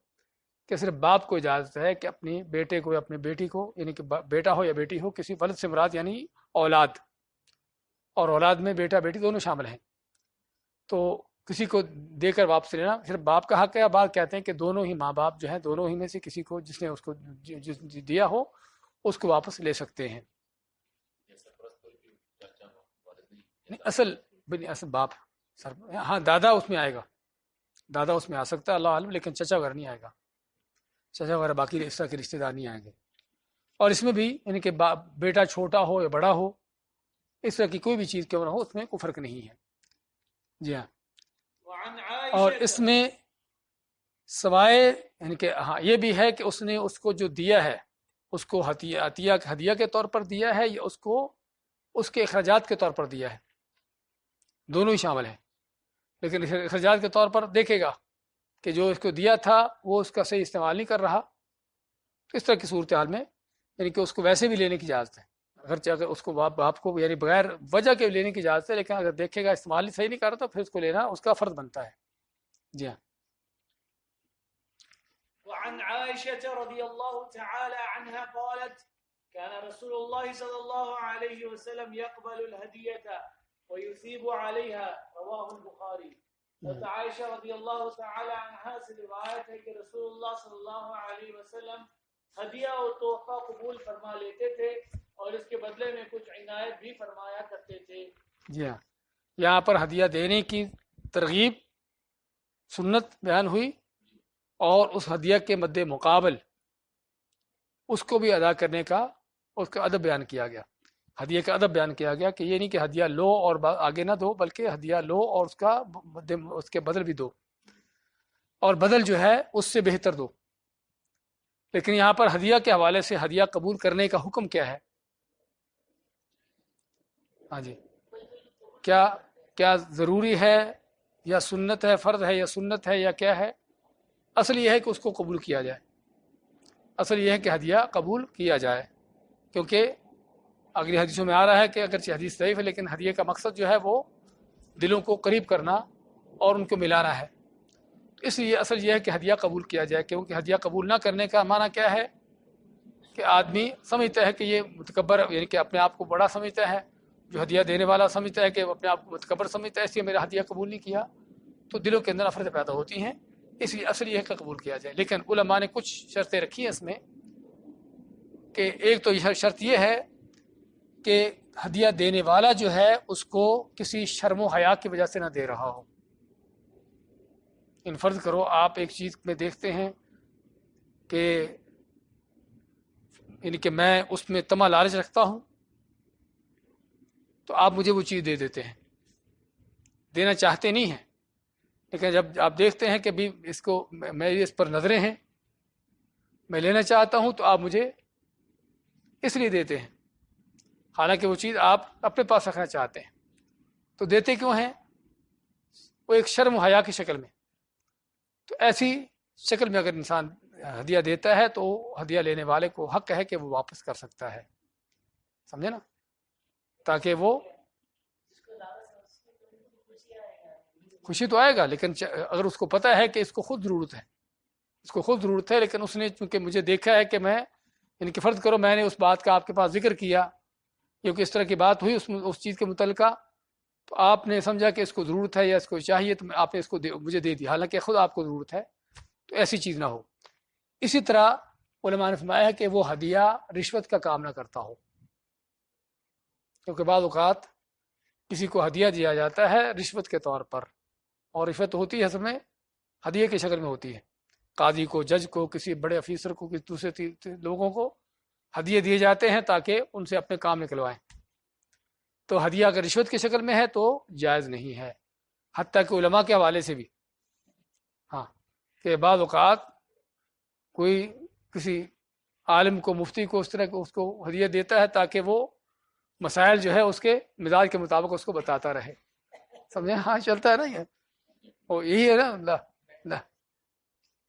کہ صرف باپ کو اجازت ہے کہ اپنی بیٹے کو یا اپنی بیٹی کو، یعنی کہ بیٹا ہو یا بیٹی ہو، کسی ولد سے مراد یعنی اولاد، اور اولاد میں بیٹا بیٹی دونوں شامل ہیں، تو کسی کو دے کر واپس لینا صرف باپ کا حق ہے. بعض کہتے ہیں کہ دونوں ہی ماں باپ جو ہیں، دونوں ہی میں سے کسی کو جس نے اس کو دیا ہو اس کو واپس لے سکتے ہیں. اصل باپ سر، ہاں دادا اس میں آئے گا، دادا اس میں آ سکتا ہے اللہ عالم، لیکن چچا وغیرہ نہیں آئے گا، چچا وغیرہ باقی اس طرح کے رشتے دار نہیں آئیں گے. اور اس میں بھی یعنی کہ بیٹا چھوٹا ہو یا بڑا ہو، اس طرح کی کوئی بھی چیز کیوں نہ ہو، اس میں کوئی فرق نہیں ہے. جی ہاں. اور اس میں سوائے یعنی کہ ہاں یہ بھی ہے کہ اس نے اس کو جو دیا ہے اس کو ہدیہ کے طور پر دیا ہے یا اس کو اس کے اخراجات کے طور پر دیا ہے، دونوں ہی شامل ہیں۔ لیکن اخراجات کے طور پر دیکھے گا کہ جو اس کو دیا تھا وہ اس کا صحیح استعمال نہیں کر رہا، تو اس طرح کی صورتحال میں یعنی کہ اس کو ویسے بھی لینے کی اجازت ہے، اگر اس کو باپ کو یعنی بغیر وجہ کے لینے کی اجازت ہے، لیکن اگر دیکھے گا استعمال صحیح نہیں کر رہا تو پھر اس کو لینا اس کا فرض بنتا ہے۔ جی ہاں۔ وعن عائشة رضي الله تعالى عنها قالت كان رسول الله صلى الله عليه وسلم يقبل الهدية ويثيب عليها رواه البخاري۔ حضرت عائشہ رضی اللہ تعالی عنہا سے روایت ہے کہ رسول اللہ صلی اللہ علیہ وسلم ہدیہ اور تحفہ قبول فرما لیتے تھے اور اس کے بدلے میں کچھ عنایت بھی فرمایا کرتے تھے۔ جی ہاں، یہاں پر ہدیہ دینے کی ترغیب سنت بیان ہوئی اور اس ہدیہ کے مد مقابل اس کو بھی ادا کرنے کا اس کا ادب بیان کیا گیا، ہدیہ کا ادب بیان کیا گیا کہ یہ نہیں کہ ہدیہ لو اور آگے نہ دو، بلکہ ہدیہ لو اور اس کے بدل بھی دو، اور بدل جو ہے اس سے بہتر دو۔ لیکن یہاں پر ہدیہ کے حوالے سے ہدیہ قبول کرنے کا حکم کیا ہے؟ ہاں جی، کیا ضروری ہے یا سنت ہے، فرض ہے یا سنت ہے یا کیا ہے؟ اصل یہ ہے کہ اس کو قبول کیا جائے، اصل یہ ہے کہ ہدیہ قبول کیا جائے، کیونکہ اگلی حدیثوں میں آ رہا ہے کہ اگرچہ حدیث ضعیف ہے لیکن ہدیہ کا مقصد جو ہے وہ دلوں کو قریب کرنا اور ان کو ملانا ہے، اس لیے اصل یہ ہے کہ ہدیہ قبول کیا جائے، کیونکہ ہدیہ قبول نہ کرنے کا معنی کیا ہے کہ آدمی سمجھتا ہے کہ یہ متکبر، یعنی کہ اپنے آپ کو بڑا سمجھتا ہے، جو ہدیہ دینے والا سمجھتا ہے کہ وہ اپنے آپ کو متکبر سمجھتا ہے، اس لیے میرا ہدیہ قبول نہیں کیا، تو دلوں کے اندر نفرتیں پیدا ہوتی ہیں، اس لیے اصل یہ ہے کہ قبول کیا جائے۔ لیکن علماء نے کچھ شرطیں رکھی ہیں اس میں، کہ ایک تو یہ شرط یہ ہے کہ ہدیہ دینے والا جو ہے اس کو کسی شرم و حیا کی وجہ سے نہ دے رہا ہو۔ ان فرض کرو آپ ایک چیز میں دیکھتے ہیں کہ یعنی کہ میں اس میں طمع لالچ رکھتا ہوں، تو آپ مجھے وہ چیز دے دیتے ہیں، دینا چاہتے نہیں ہیں، لیکن جب آپ دیکھتے ہیں کہ بھی اس کو میری اس پر نظریں ہیں، میں لینا چاہتا ہوں، تو آپ مجھے اس لیے دیتے ہیں، حالانکہ وہ چیز آپ اپنے پاس رکھنا چاہتے ہیں، تو دیتے کیوں ہیں؟ وہ ایک شرم و حیا کی شکل میں۔ تو ایسی شکل میں اگر انسان ہدیہ دیتا ہے تو ہدیہ لینے والے کو حق ہے کہ وہ واپس کر سکتا ہے، سمجھے نا، تاکہ وہ خوشی تو آئے گا، لیکن اگر اس کو پتہ ہے کہ اس کو خود ضرورت ہے، لیکن اس نے چونکہ مجھے دیکھا ہے کہ میں یعنی کہ فرض کرو میں نے اس بات کا آپ کے پاس ذکر کیا، کیونکہ اس طرح کی بات ہوئی اس چیز کے متعلقہ، تو آپ نے سمجھا کہ اس کو ضرورت ہے یا اس کو چاہیے، تو آپ نے اس کو مجھے دے دیا، حالانکہ خود آپ کو ضرورت ہے، تو ایسی چیز نہ ہو۔ اسی طرح علماء نے فرمایا ہے کہ وہ ہدیہ رشوت کا کام نہ کرتا ہو، کیونکہ بعض اوقات کسی کو ہدیہ دیا جاتا ہے رشوت کے طور پر، اور رشوت ہوتی ہے اصل میں ہدیے کی شکل میں ہوتی ہے، قاضی کو، جج کو، کسی بڑے افیسر کو، کسی دوسرے لوگوں کو ہدیے دیے جاتے ہیں تاکہ ان سے اپنے کام نکلوائیں، تو ہدیہ اگر رشوت کی شکل میں ہے تو جائز نہیں ہے، حتیٰ کہ علماء کے حوالے سے بھی ہاں کہ بعض اوقات کوئی کسی عالم کو، مفتی کو اس طرح اس کو ہدیہ دیتا ہے تاکہ وہ مسائل جو ہے اس کے مزاج کے مطابق اس کو بتاتا رہے، سمجھے؟ ہاں چلتا ہے نا یہ، وہ یہی ہے نا،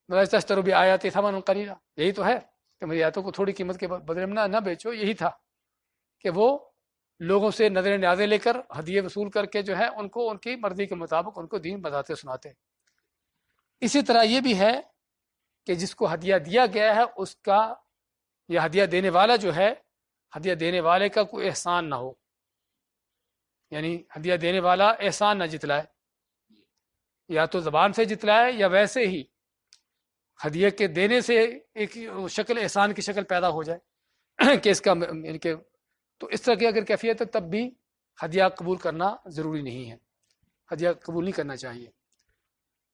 تشتروا بآیاتی ثمنا قلیلا، یہی تو ہے کہ میری آیتوں کو تھوڑی قیمت کے بدلے میں نہ بیچو، یہی تھا کہ وہ لوگوں سے نظر نیازیں لے کر ہدیے وصول کر کے جو ہے ان کو ان کی مرضی کے مطابق ان کو دین بتاتے سناتے۔ اسی طرح یہ بھی ہے کہ جس کو ہدیہ دیا گیا ہے اس کا یا ہدیہ دینے والا جو ہے، ہدیہ دینے والے کا کوئی احسان نہ ہو، یعنی ہدیہ دینے والا احسان نہ جتلائے، یا تو زبان سے جتلائے یا ویسے ہی ہدیہ کے دینے سے ایک شکل احسان کی شکل پیدا ہو جائے کہ اس کا یعنی کہ، تو اس طرح کی اگر کیفیت ہے تب بھی ہدیہ قبول کرنا ضروری نہیں ہے، ہدیہ قبول نہیں کرنا چاہیے۔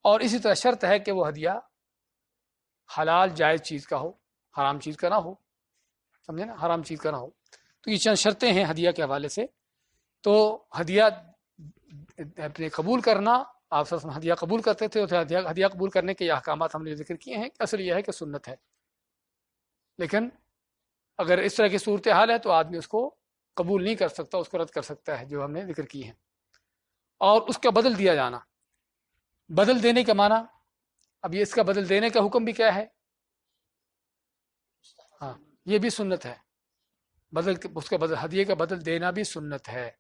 اور اسی طرح شرط ہے کہ وہ ہدیہ حلال جائز چیز کا ہو، حرام چیز کا نہ ہو، سمجھے نا، حرام چیز کا نہ ہو۔ تو یہ چند شرطیں ہیں ہدیہ کے حوالے سے۔ تو ہدیہ اپنے قبول کرنا آپ صلی اللہ علیہ وسلم ہدیہ قبول کرتے تھے، تو ہدیہ قبول کرنے کے یہ احکامات ہم نے ذکر کیے ہیں، اصل یہ ہے کہ سنت ہے، لیکن اگر اس طرح کی صورتحال ہے تو آدمی اس کو قبول نہیں کر سکتا، اس کو رد کر سکتا ہے، جو ہم نے ذکر کی ہیں۔ اور اس کا بدل دیا جانا، بدل دینے کا معنی، اب یہ اس کا بدل دینے کا حکم بھی کیا ہے؟ ہاں، یہ بھی سنت ہے، اس کا بدل، ہدیے کا بدل دینا بھی سنت ہے،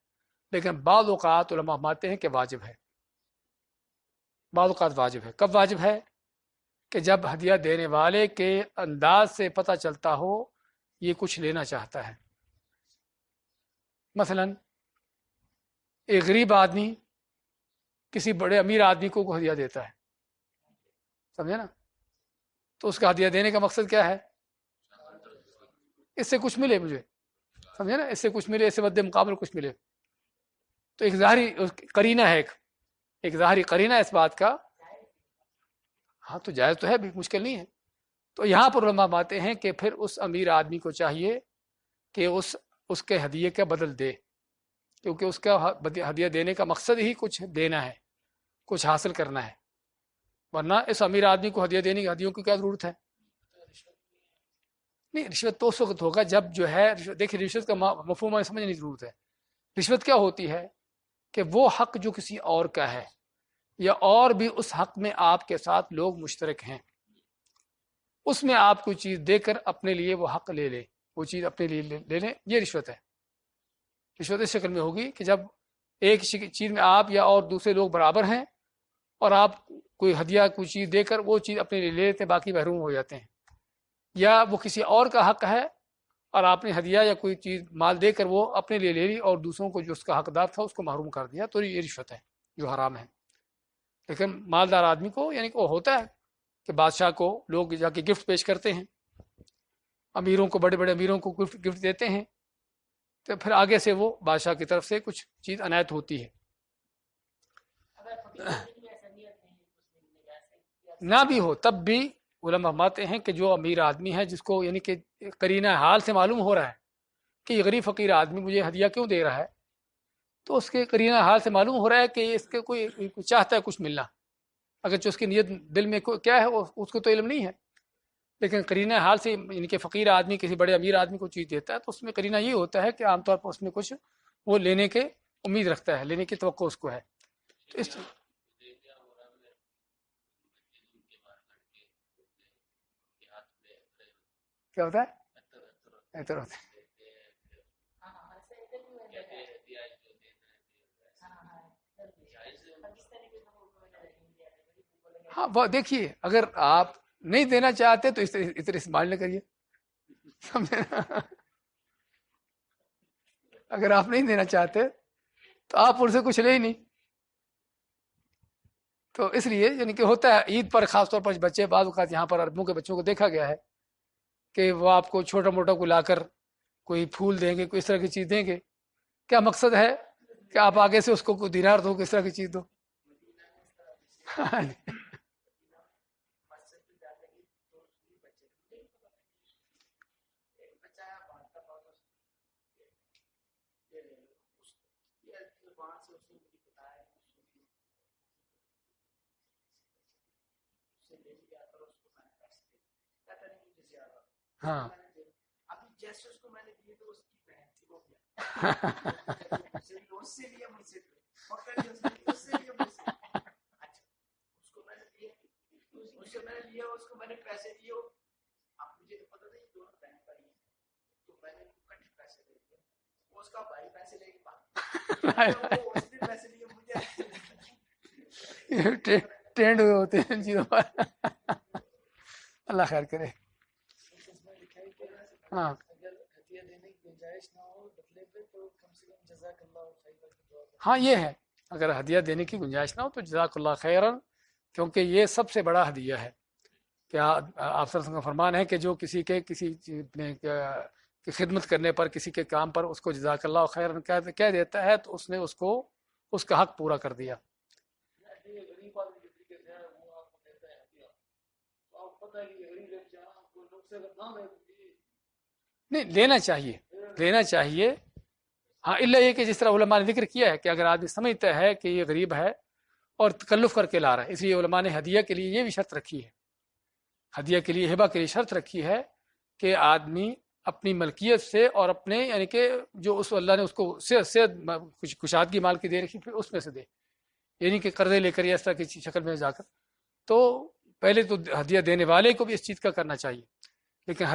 لیکن بعض اوقات علماء مانتے ہیں کہ واجب ہے، بعض اوقات واجب ہے۔ کب واجب ہے؟ کہ جب ہدیہ دینے والے کے انداز سے پتہ چلتا ہو یہ کچھ لینا چاہتا ہے۔ مثلا ایک غریب آدمی کسی بڑے امیر آدمی کو ہدیہ دیتا ہے، سمجھے نا؟ تو اس کا ہدیہ دینے کا مقصد کیا ہے؟ اس سے کچھ ملے مجھے، سمجھے نا؟ اس سے کچھ ملے، اس سے مد مقابل کچھ ملے۔ تو ایک ظاہری قرینہ ہے، ایک ظاہری قرینہ اس بات کا، ہاں تو جائز تو ہے، بھی مشکل نہیں ہے۔ تو یہاں پر علماء مانتے ہیں کہ پھر اس امیر آدمی کو چاہیے کہ اس کے ہدیے کا بدل دے، کیونکہ اس کا ہدیہ دینے کا مقصد ہی کچھ دینا ہے، کچھ حاصل کرنا ہے، ورنہ اس امیر آدمی کو ہدیہ دینے کی ہدیوں کی کیا ضرورت ہے؟ نہیں، رشوت تو اس وقت ہوگا جب جو ہے، دیکھیے رشوت کا مفہوم ہمیں سمجھنے کی ضرورت ہے۔ رشوت کیا ہوتی ہے؟ کہ وہ حق جو کسی اور کا ہے، یا اور بھی اس حق میں آپ کے ساتھ لوگ مشترک ہیں، اس میں آپ کوئی چیز دے کر اپنے لیے وہ حق لے لے، وہ چیز اپنے لیے لے لیں، یہ رشوت ہے۔ رشوت اس شکل میں ہوگی کہ جب ایک چیز میں آپ یا اور دوسرے لوگ برابر ہیں، اور آپ کوئی ہدیہ کوئی چیز دے کر وہ چیز اپنے لیے لے لیتے ہیں، باقی محروم ہو جاتے ہیں، یا وہ کسی اور کا حق ہے اور آپ نے ہدیہ یا کوئی چیز مال دے کر وہ اپنے لیے لے لی اور دوسروں کو جو اس کا حقدار تھا اس کو محروم کر دیا، تو یہ رشوت ہے جو حرام ہے۔ لیکن مالدار آدمی کو، یعنی کہ وہ ہوتا ہے کہ بادشاہ کو لوگ جا کے گفٹ پیش کرتے ہیں، امیروں کو، بڑے بڑے امیروں کو گفٹ دیتے ہیں، تو پھر آگے سے وہ بادشاہ کی طرف سے کچھ چیز عنایت ہوتی ہے۔ نہ بھی ہو تب بھی علماء مانتے ہیں کہ جو امیر آدمی ہے، جس کو یعنی کہ قرینہ حال سے معلوم ہو رہا ہے کہ یہ غریب فقیر آدمی مجھے ہدیہ کیوں دے رہا ہے، تو اس کے قرینہ حال سے معلوم ہو رہا ہے کہ اس کے کوئی چاہتا ہے کچھ ملنا، اگرچہ اس کی نیت دل میں کیا ہے اس کو تو علم نہیں ہے، لیکن قرینہ حال سے، یعنی کہ فقیر آدمی کسی بڑے امیر آدمی کو چیز دیتا ہے تو اس میں قرینہ یہ ہوتا ہے کہ عام طور پر اس میں کچھ وہ لینے کے امید رکھتا ہے، لینے کی توقع اس کو ہے۔ تو اس کیا ہوتا ہے؟ بہتر ہوتا ہے۔ ہاں وہ دیکھیے، اگر آپ نہیں دینا چاہتے تو اس طرح استعمال نہ کریے، سمجھے نا؟ اگر آپ نہیں دینا چاہتے تو آپ ان سے کچھ لے ہی نہیں۔ تو اس لیے یعنی کہ ہوتا ہے عید پر خاص طور پر بچے، بعض اوقات یہاں پر عربوں کے بچوں کو دیکھا گیا ہے کہ وہ آپ کو چھوٹا موٹا کو لا کر کوئی پھول دیں گے، کوئی اس طرح کی چیز دیں گے، کیا مقصد ہے کہ آپ آگے سے اس کو کوئی دینار دو، کس طرح کی چیز دو۔ ہاں جیسے اس کو میں نے دیے تو اس کی بہن تھی وہ میں نے پیسے دیے، اب مجھے پتا نہیں دونوں بہن پڑی ہیں، تو میں نے پیسے دے دیے، اس کا بھائی پیسے لے کے پیسے لیے مجھے ٹرینڈ ہوئے ہوتے ہیں چیزوں پر۔ اللہ خیر کرے۔ ہاں ہاں یہ ہے، اگر ہدیہ دینے کی گنجائش نہ ہو تو جزاک اللہ خیرا، کیونکہ یہ سب سے بڑا ہدیہ ہے۔ کیا آپ صلی اللہ علیہ وسلم کا فرمان ہے کہ جو کسی کی خدمت کرنے پر، کسی کے کام پر اس کو جزاک اللہ خیرا کہہ دیتا ہے تو اس نے اس کو اس کا حق پورا کر دیا۔ نہیں، لینا چاہیے، لینا چاہیے، ہاں، الا یہ کہ جس طرح علماء نے ذکر کیا ہے کہ اگر آدمی سمجھتا ہے کہ یہ غریب ہے اور تکلف کر کے لا رہا ہے. اس لیے علماء نے ہدیہ کے لیے یہ بھی شرط رکھی ہے، ہدیہ کے لیے، ہبہ کے لیے شرط رکھی ہے کہ آدمی اپنی ملکیت سے اور اپنے یعنی کہ جو اس اللہ نے اس کو صحت کچھ کشادگی مال کی دے رکھی پھر اس میں سے دے، یعنی کہ قرضے لے کر یا اس طرح کی شکل میں جا کر. تو پہلے تو ہدیہ دینے والے کو بھی اس چیز کا کرنا چاہیے، لیکن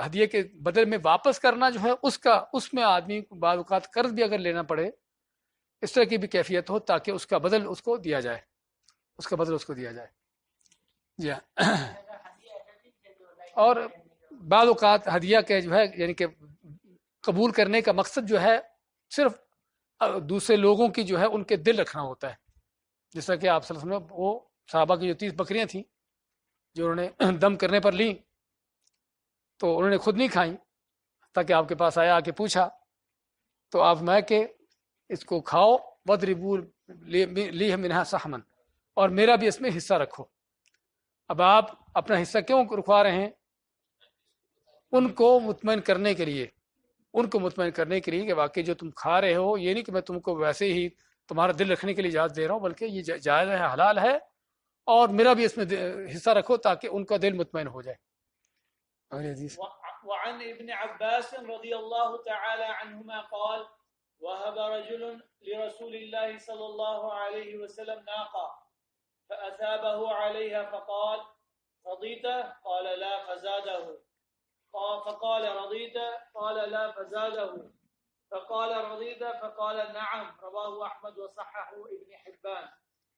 ہدیہ کے بدل میں واپس کرنا جو ہے اس میں آدمی کو بعض اوقات قرض بھی اگر لینا پڑے اس طرح کی بھی کیفیت ہو تاکہ اس کا بدل اس کو دیا جائے، اس کا بدل اس کو دیا جائے. جی ہاں. اور بعض اوقات ہدیہ کے جو ہے یعنی کہ قبول کرنے کا مقصد جو ہے صرف دوسرے لوگوں کی جو ہے ان کے دل رکھنا ہوتا ہے. جس طرح کہ آپ صلی اللہ علیہ وسلم وہ صحابہ کی جو 30 بکریاں تھیں جو انہوں نے دم کرنے پر لیں تو انہوں نے خود نہیں کھائیں تاکہ آپ کے پاس آیا، آ کے پوچھا تو آپ میں کہ اس کو کھاؤ وَضْرِبُوا لِیَ مِنْهَا سَحْمًا، اور میرا بھی اس میں حصہ رکھو. اب آپ اپنا حصہ کیوں رکھوا رہے ہیں؟ ان کو مطمئن کرنے کے لیے، کہ واقعی جو تم کھا رہے ہو یہ نہیں کہ میں تم کو ویسے ہی تمہارا دل رکھنے کے لیے اجازت دے رہا ہوں، بلکہ یہ جائز ہے، حلال ہے، اور میرا بھی اس میں حصہ رکھو تاکہ ان کا دل مطمئن ہو جائے. وعن ابن عباس رضي الله تعالى عنهما قال وهب رجل لرسول الله صلى الله عليه وسلم ناقة فأثابه عليها فقال رضيت؟ قال لا فزاده. فقال رضيت؟ قال لا فزاده. فقال رضيت؟ فقال نعم. رواه احمد وصححه ابن حبان.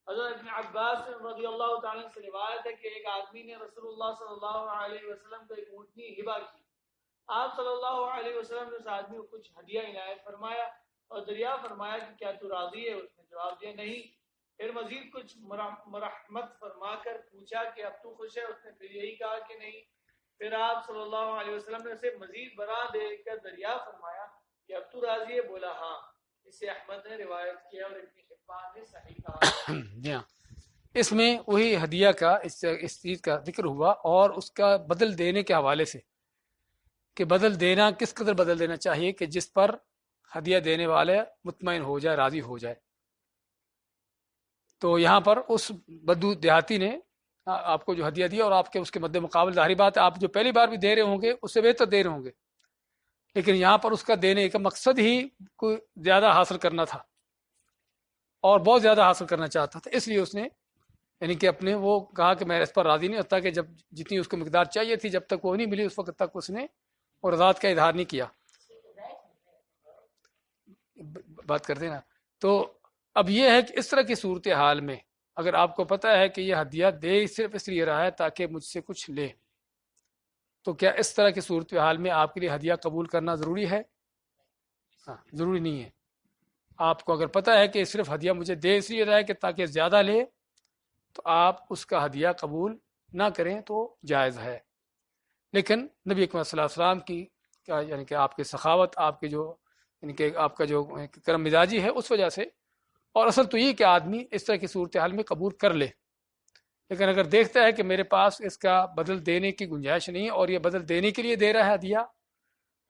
حضرت ابن عباس رضی اللہ تعالیٰ عنہ سے روایت ہے کہ ایک آدمی نے رسول اللہ صلی اللہ علیہ وسلم کو ایک اونٹنی ہبہ کی. آپ صلی اللہ علیہ وسلم نے اس آدمی کو کچھ ہدیہ عنایت فرمایا اور دریا فرمایا کہ کیا تو راضی ہے؟ اس نے جواب دیا نہیں. پھر مزید کچھ مرحمت فرما کر پوچھا کہ اب تو خوش ہے؟ اس نے پھر یہی کہا کہ نہیں. پھر آپ صلی اللہ علیہ وسلم نے اسے مزید برا دے کر دریا فرمایا کہ اب تو راضی ہے؟ بولا ہاں. اسے احمد نے روایت کیا اور ابن حبان نے صحیح کہا. جی ہاں، اس میں وہی ہدیہ کا اس چیز کا ذکر ہوا اور اس کا بدل دینے کے حوالے سے کہ بدل دینا کس قدر بدل دینا چاہیے کہ جس پر ہدیہ دینے والے مطمئن ہو جائے، راضی ہو جائے. تو یہاں پر اس بدو دیہاتی نے آپ کو جو ہدیہ دیا اور آپ کے اس کے مد مقابل ظاہری بات ہے آپ جو پہلی بار بھی دے رہے ہوں گے اس سے بہتر دے رہے ہوں گے، لیکن یہاں پر اس کا دینے کا مقصد ہی کوئی زیادہ حاصل کرنا تھا اور بہت زیادہ حاصل کرنا چاہتا تھا، اس لیے اس نے یعنی کہ اپنے وہ کہا کہ میں اس پر راضی نہیں ہوتا، کہ جب جتنی اس کو مقدار چاہیے تھی جب تک وہ نہیں ملی اس وقت تک اس نے اور رضاعت کا اظہار نہیں کیا. بات کرتے نا. تو اب یہ ہے کہ اس طرح کی صورتحال میں اگر آپ کو پتہ ہے کہ یہ ہدیہ دے صرف اس لیے رہا ہے تاکہ مجھ سے کچھ لے، تو کیا اس طرح کی صورتحال میں آپ کے لیے ہدیہ قبول کرنا ضروری ہے؟ ہاں، ضروری نہیں ہے. آپ کو اگر پتہ ہے کہ صرف ہدیہ مجھے دے اس لیے رہا ہے کہ تاکہ زیادہ لے تو آپ اس کا ہدیہ قبول نہ کریں تو جائز ہے. لیکن نبی اکرم صلی اللہ علیہ وسلم کی یعنی کہ آپ کی سخاوت، آپ کے جو یعنی کہ آپ کا جو کرم مزاجی ہے اس وجہ سے، اور اصل تو یہ کہ آدمی اس طرح کی صورتحال میں قبول کر لے، لیکن اگر دیکھتا ہے کہ میرے پاس اس کا بدل دینے کی گنجائش نہیں اور یہ بدل دینے کے لیے دے رہا ہے ہدیہ،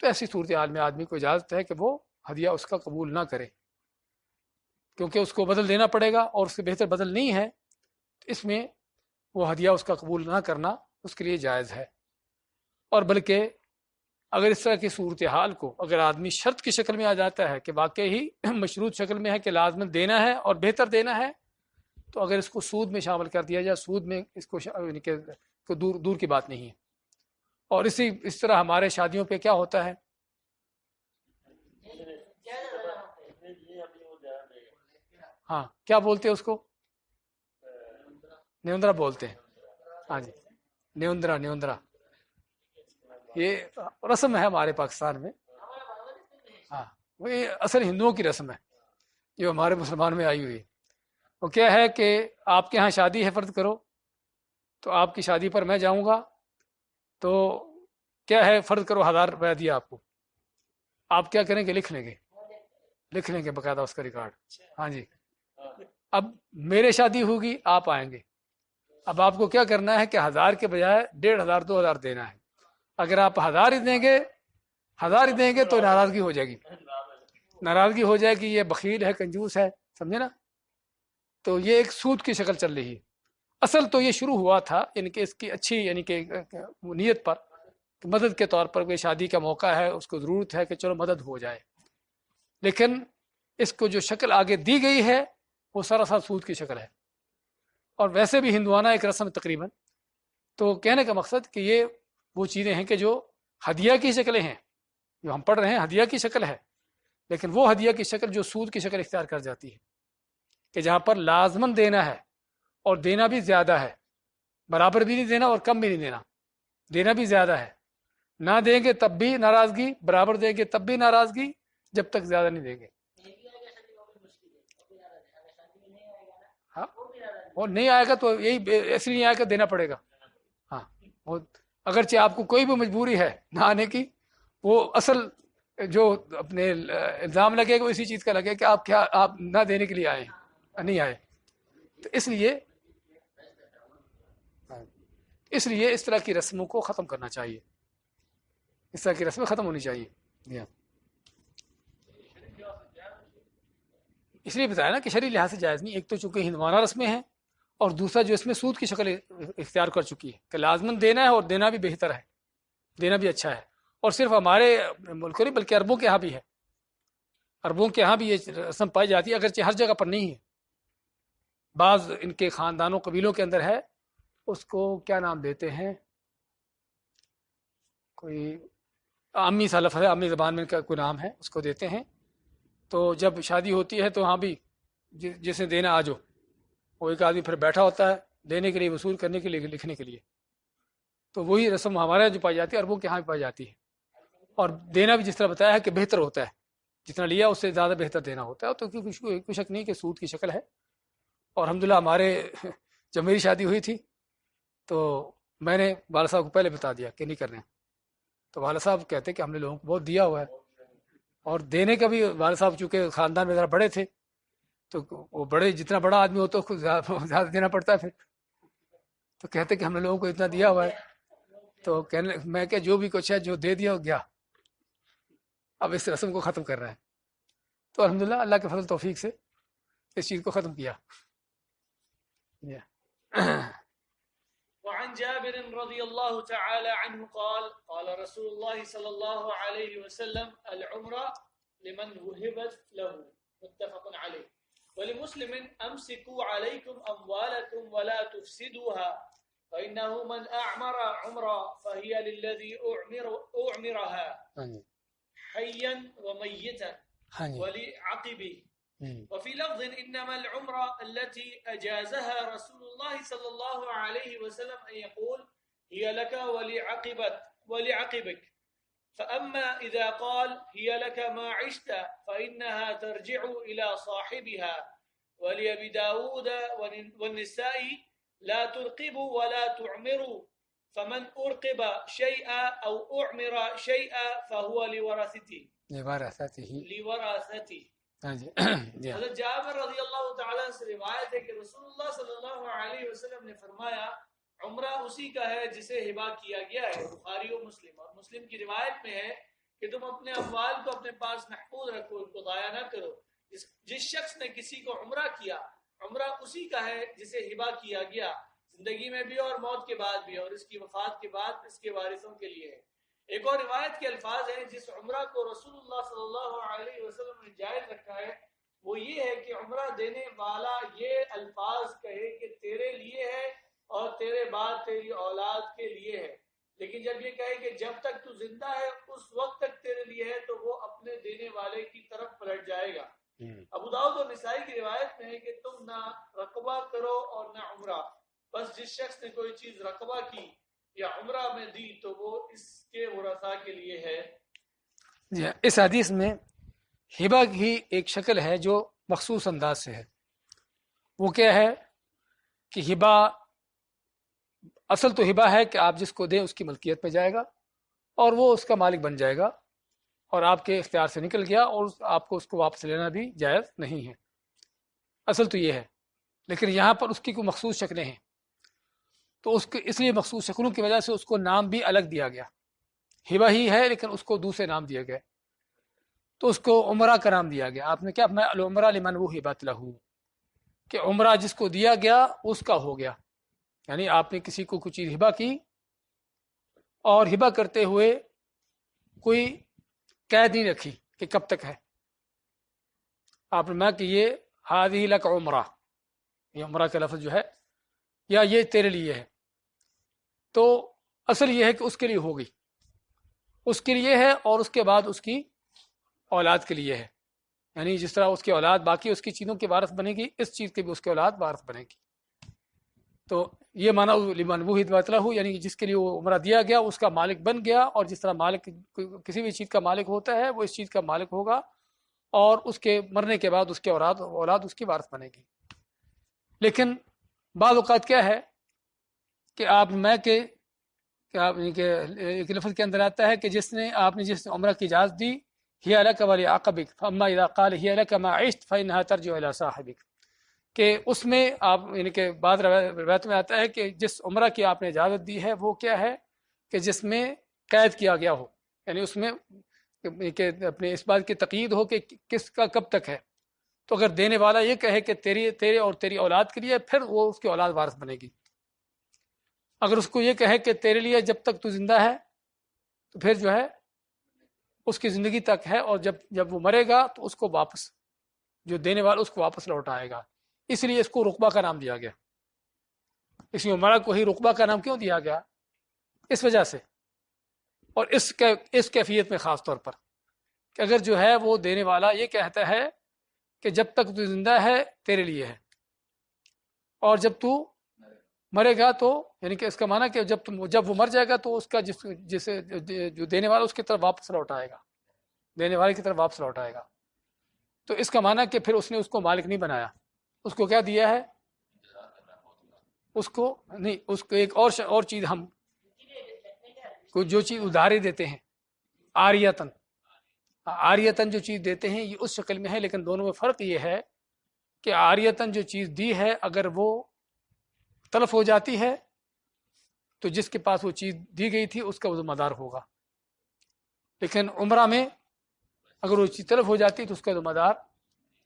تو ایسی صورتحال میں آدمی کو اجازت ہے کہ وہ ہدیہ اس کا قبول نہ کرے، کیونکہ اس کو بدل دینا پڑے گا اور اس سے بہتر بدل نہیں ہے. اس میں وہ ہدیہ اس کا قبول نہ کرنا اس کے لیے جائز ہے. اور بلکہ اگر اس طرح کی صورتحال کو اگر آدمی شرط کی شکل میں آ جاتا ہے کہ واقعی مشروط شکل میں ہے کہ لازمن دینا ہے اور بہتر دینا ہے، تو اگر اس کو سود میں شامل کر دیا جائے، سود میں اس کو دور کی بات نہیں ہے. اور اس طرح ہمارے شادیوں پہ کیا ہوتا ہے، ہاں کیا بولتے ہیں اس کو، نیوندرا بولتے ہیں. ہاں جی، نیوندرا یہ رسم ہے ہمارے پاکستان میں. ہاں، وہ اصل ہندوؤں کی رسم ہے جو ہمارے مسلمان میں آئی ہوئی. وہ کیا ہے کہ آپ کے ہاں شادی ہے فرض کرو، تو آپ کی شادی پر میں جاؤں گا تو کیا ہے فرض کرو 1000 روپیہ دیا آپ کو، آپ کیا کریں گے، لکھ لیں گے باقاعدہ اس کا ریکارڈ. ہاں جی، اب میرے شادی ہوگی آپ آئیں گے، اب آپ کو کیا کرنا ہے کہ 1000 کے بجائے 1500 2000 دینا ہے. اگر آپ 1000 ہی دیں گے تو ناراضگی ہو جائے گی، یہ بخیل ہے، کنجوس ہے، سمجھے نا. تو یہ ایک سود کی شکل چل رہی ہے. اصل تو یہ شروع ہوا تھا یعنی کہ اس کی اچھی یعنی کہ نیت پر مدد کے طور پر کوئی شادی کا موقع ہے, اس کو ضرورت ہے کہ چلو مدد ہو جائے, لیکن اس کو جو شکل آگے دی گئی ہے وہ سراسر سود کی شکل ہے. اور ویسے بھی ہندوانہ ایک رسم تقریباً. تو کہنے کا مقصد کہ یہ وہ چیزیں ہیں کہ جو ہدیہ کی شکلیں ہیں, جو ہم پڑھ رہے ہیں ہدیہ کی شکل ہے, لیکن وہ ہدیہ کی شکل جو سود کی شکل اختیار کر جاتی ہے کہ جہاں پر لازماً دینا ہے اور دینا بھی زیادہ ہے, برابر بھی نہیں دینا اور کم بھی نہیں دینا, دینا بھی زیادہ ہے. نہ دیں گے تب بھی ناراضگی, برابر دیں گے تب بھی ناراضگی, جب تک زیادہ نہیں دیں گے. ہاں, اور نہیں آئے گا تو یہی ایسے نہیں آئے گا, دینا پڑے گا. ہاں, اگرچہ آپ کو کوئی بھی مجبوری ہے نہ آنے کی, وہ اصل جو اپنے الزام لگے گا اسی چیز کا لگے کہ آپ نہ دینے کے لیے آئے نہیں آئے. تو اس لیے اس طرح کی رسموں کو ختم کرنا چاہیے, اس طرح کی رسمیں ختم ہونی چاہیے. اس لیے بتایا نا کہ شرعی لحاظ سے جائز نہیں. ایک تو چونکہ ہندوانہ رسمیں ہیں, اور دوسرا جو اس میں سود کی شکل اختیار کر چکی ہے کہ لازماً دینا ہے اور دینا بھی بہتر ہے, دینا بھی اچھا ہے. اور صرف ہمارے ملک نہیں بلکہ عربوں کے یہاں بھی ہے, عربوں کے یہاں بھی یہ رسم پائی جاتی ہے, اگرچہ ہر جگہ پر نہیں ہے. بعض ان کے خاندانوں قبیلوں کے اندر ہے, اس کو کیا نام دیتے ہیں, کوئی عامی سا لفظ ہے, عامی زبان میں کوئی نام ہے, اس کو دیتے ہیں. تو جب شادی ہوتی ہے تو وہاں بھی جسے دینا آ جاؤ, وہ ایک آدمی پھر بیٹھا ہوتا ہے دینے کے لیے, وصول کرنے کے لیے, لکھنے کے لیے. تو وہی رسم ہمارے یہاں جو پائی جاتی ہے عربوں کے یہاں بھی پائی جاتی ہے. اور دینا بھی جس طرح بتایا ہے کہ بہتر ہوتا ہے, جتنا لیا اس سے زیادہ بہتر دینا ہوتا ہے. تو کوئی شک نہیں کہ سود کی شکل ہے. اور الحمدللہ ہمارے جب میری شادی ہوئی تھی تو میں نے والد صاحب کو پہلے بتا دیا کہ نہیں کرنے. تو والد صاحب کہتے کہ ہم نے لوگوں کو بہت دیا ہوا ہے, اور دینے کا بھی والد صاحب چونکہ خاندان میں ذرا بڑے تھے, تو وہ بڑے جتنا بڑا آدمی ہو تو خود زیادہ دینا پڑتا ہے. پھر تو کہتے کہ ہم نے لوگوں کو اتنا دیا ہوا ہے. تو کہنے میں کہ جو بھی کچھ ہے جو دے دیا ہو گیا, اب اس رسم کو ختم کر رہے ہیں. تو الحمدللہ اللہ کے فضل توفیق سے اس چیز کو ختم کیا. وعن جابر رضي الله تعالى عنه قال قال رسول الله صلى الله عليه وسلم العمرة لمن وهبت له متفق عليه ولمسلم أمسكوا عليكم أموالكم ولا تفسدوها فإنه من أعمر عمرة فهي للذي أعمرها حيا وميتا ولعقبه. وفي لفظ إنما العمرة التي أجازها رسول الله صلى الله عليه وسلم أن يقول هي لك ولعقبك. فأما إذا قال هي لك ما عشت فإنها ترجع إلى صاحبها. ولأبي داود والنسائي لا ترقبوا ولا تعمروا فمن أرقب شيئا أو أعمر شيئا فهو لورثته. حضرت جابر رضی اللہ تعالیٰ سے روایت ہے کہ رسول اللہ صلی اللہ علیہ وسلم نے فرمایا عمرہ اسی کا ہے جسے ہبا کیا گیا ہے. بخاری و مسلم, اور مسلم کی روایت میں ہے کہ تم اپنے اموال کو اپنے پاس محفوظ رکھو, ان کو ضائع نہ کرو. جس شخص نے کسی کو عمرہ کیا, عمرہ اسی کا ہے جسے ہبا کیا گیا, زندگی میں بھی اور موت کے بعد بھی, اور اس کی وفات کے بعد اس کے وارثوں کے لیے ہے. ایک اور روایت کے الفاظ ہیں جس عمرہ کو رسول اللہ صلی اللہ علیہ وسلم نے جائز رکھا ہے وہ یہ ہے کہ عمرہ دینے والا یہ الفاظ کہے کہ تیرے لیے ہے اور تیرے بعد تیری اولاد کے لیے ہے, لیکن جب یہ کہے کہ جب تک تو زندہ ہے اس وقت تک تیرے لیے ہے تو وہ اپنے دینے والے کی طرف پلٹ جائے گا. ابو داؤد اور نسائی کی روایت میں ہے کہ تم نہ رقبہ کرو اور نہ عمرہ, بس جس شخص نے کوئی چیز رقبہ کی یا عمرہ میں دی تو وہ اس کے ورثاء کے لیے ہے. جی, اس حدیث میں ہبہ کی ایک شکل ہے جو مخصوص انداز سے ہے. وہ کیا ہے کہ ہبہ, اصل تو ہبہ ہے کہ آپ جس کو دیں اس کی ملکیت میں جائے گا اور وہ اس کا مالک بن جائے گا اور آپ کے اختیار سے نکل گیا, اور آپ کو اس کو واپس لینا بھی جائز نہیں ہے. اصل تو یہ ہے, لیکن یہاں پر اس کی کوئی مخصوص شکلیں ہیں تو اس لیے مخصوص شکلوں کی وجہ سے اس کو نام بھی الگ دیا گیا. ہبہ ہی ہے لیکن اس کو دوسرے نام دیا گیا, تو اس کو عمرہ کا نام دیا گیا. آپ نے کیا العمرہ لمن وہبت لہ, کہ عمرہ جس کو دیا گیا اس کا ہو گیا، یعنی آپ نے کسی کو کچھ چیز ہبہ کی اور ہبہ کرتے ہوئے کوئی قید نہیں رکھی کہ کب تک ہے، آپ نے کہ یہ ہذہ لک عمرہ، یہ عمرہ کا لفظ جو ہے یا یہ تیرے لیے ہے، تو اصل یہ ہے کہ اس کے لیے ہو گئی، اس کے لیے ہے اور اس کے بعد اس کی اولاد کے لیے ہے، یعنی جس طرح اس کی اولاد باقی اس کی چیزوں کے وارث بنے گی، اس چیز کے بھی اس کی اولاد وارث بنے گی۔ تو یہ معنی لمن وہب لہ، یعنی جس کے لیے وہ عمرہ دیا گیا اس کا مالک بن گیا، اور جس طرح مالک کسی بھی چیز کا مالک ہوتا ہے وہ اس چیز کا مالک ہوگا، اور اس کے مرنے کے بعد اس کے اولاد اس کی وارث بنے گی۔ لیکن بعض اوقات کیا ہے کہ آپ میں کہ ایک لفظ کے اندر آتا ہے کہ جس نے عمرہ کی اجازت دی، ہی لک ولعقبک فاما اذا قال ہی لک ما عشت فانها ترجع الى صاحبک، کہ اس میں آپ یعنی کہ بعض روایت میں آتا ہے کہ جس عمرہ کی آپ نے اجازت دی ہے وہ کیا ہے کہ جس میں قید کیا گیا ہو، یعنی اس میں کہ اپنے اس بات کی تقیید ہو کہ کس کا کب تک ہے، تو اگر دینے والا یہ کہے کہ تیرے اور تیری اولاد کے لیے، پھر وہ اس کی اولاد وارث بنے گی۔ اگر اس کو یہ کہے کہ تیرے لیے جب تک تو زندہ ہے، تو پھر جو ہے اس کی زندگی تک ہے، اور جب وہ مرے گا تو اس کو واپس، جو دینے والا اس کو واپس لوٹائے گا۔ اس لیے اس کو رقبہ کا نام دیا گیا۔ اس عمرہ کو ہی رقبہ کا نام کیوں دیا گیا؟ اس وجہ سے، اور اس کیفیت میں خاص طور پر کہ اگر جو ہے وہ دینے والا یہ کہتا ہے کہ جب تک تو زندہ ہے تیرے لیے ہے، اور جب تو مرے گا تو، یعنی کہ اس کا معنی کہ جب وہ مر جائے گا تو اس کا جسے جو دینے والا اس کی طرف واپس لوٹ آئے گا، دینے والے کی طرف واپس لوٹ آئے گا، تو اس کا معنی کہ پھر اس نے اس کو مالک نہیں بنایا، اس کو کیا دیا ہے، اس کو نہیں، اس کو ایک اور چیز، ہم کو جو چیز ادھاری دیتے ہیں آریتن جو چیز دیتے ہیں یہ اس شکل میں ہے، لیکن دونوں میں فرق یہ ہے کہ آریتن جو چیز دی ہے اگر وہ تلف ہو جاتی ہے تو جس کے پاس وہ چیز دی گئی تھی اس کا وہ ذمہ دار ہوگا، لیکن عمرہ میں اگر وہ چیز تلف ہو جاتی ہے تو اس کا ذمہ دار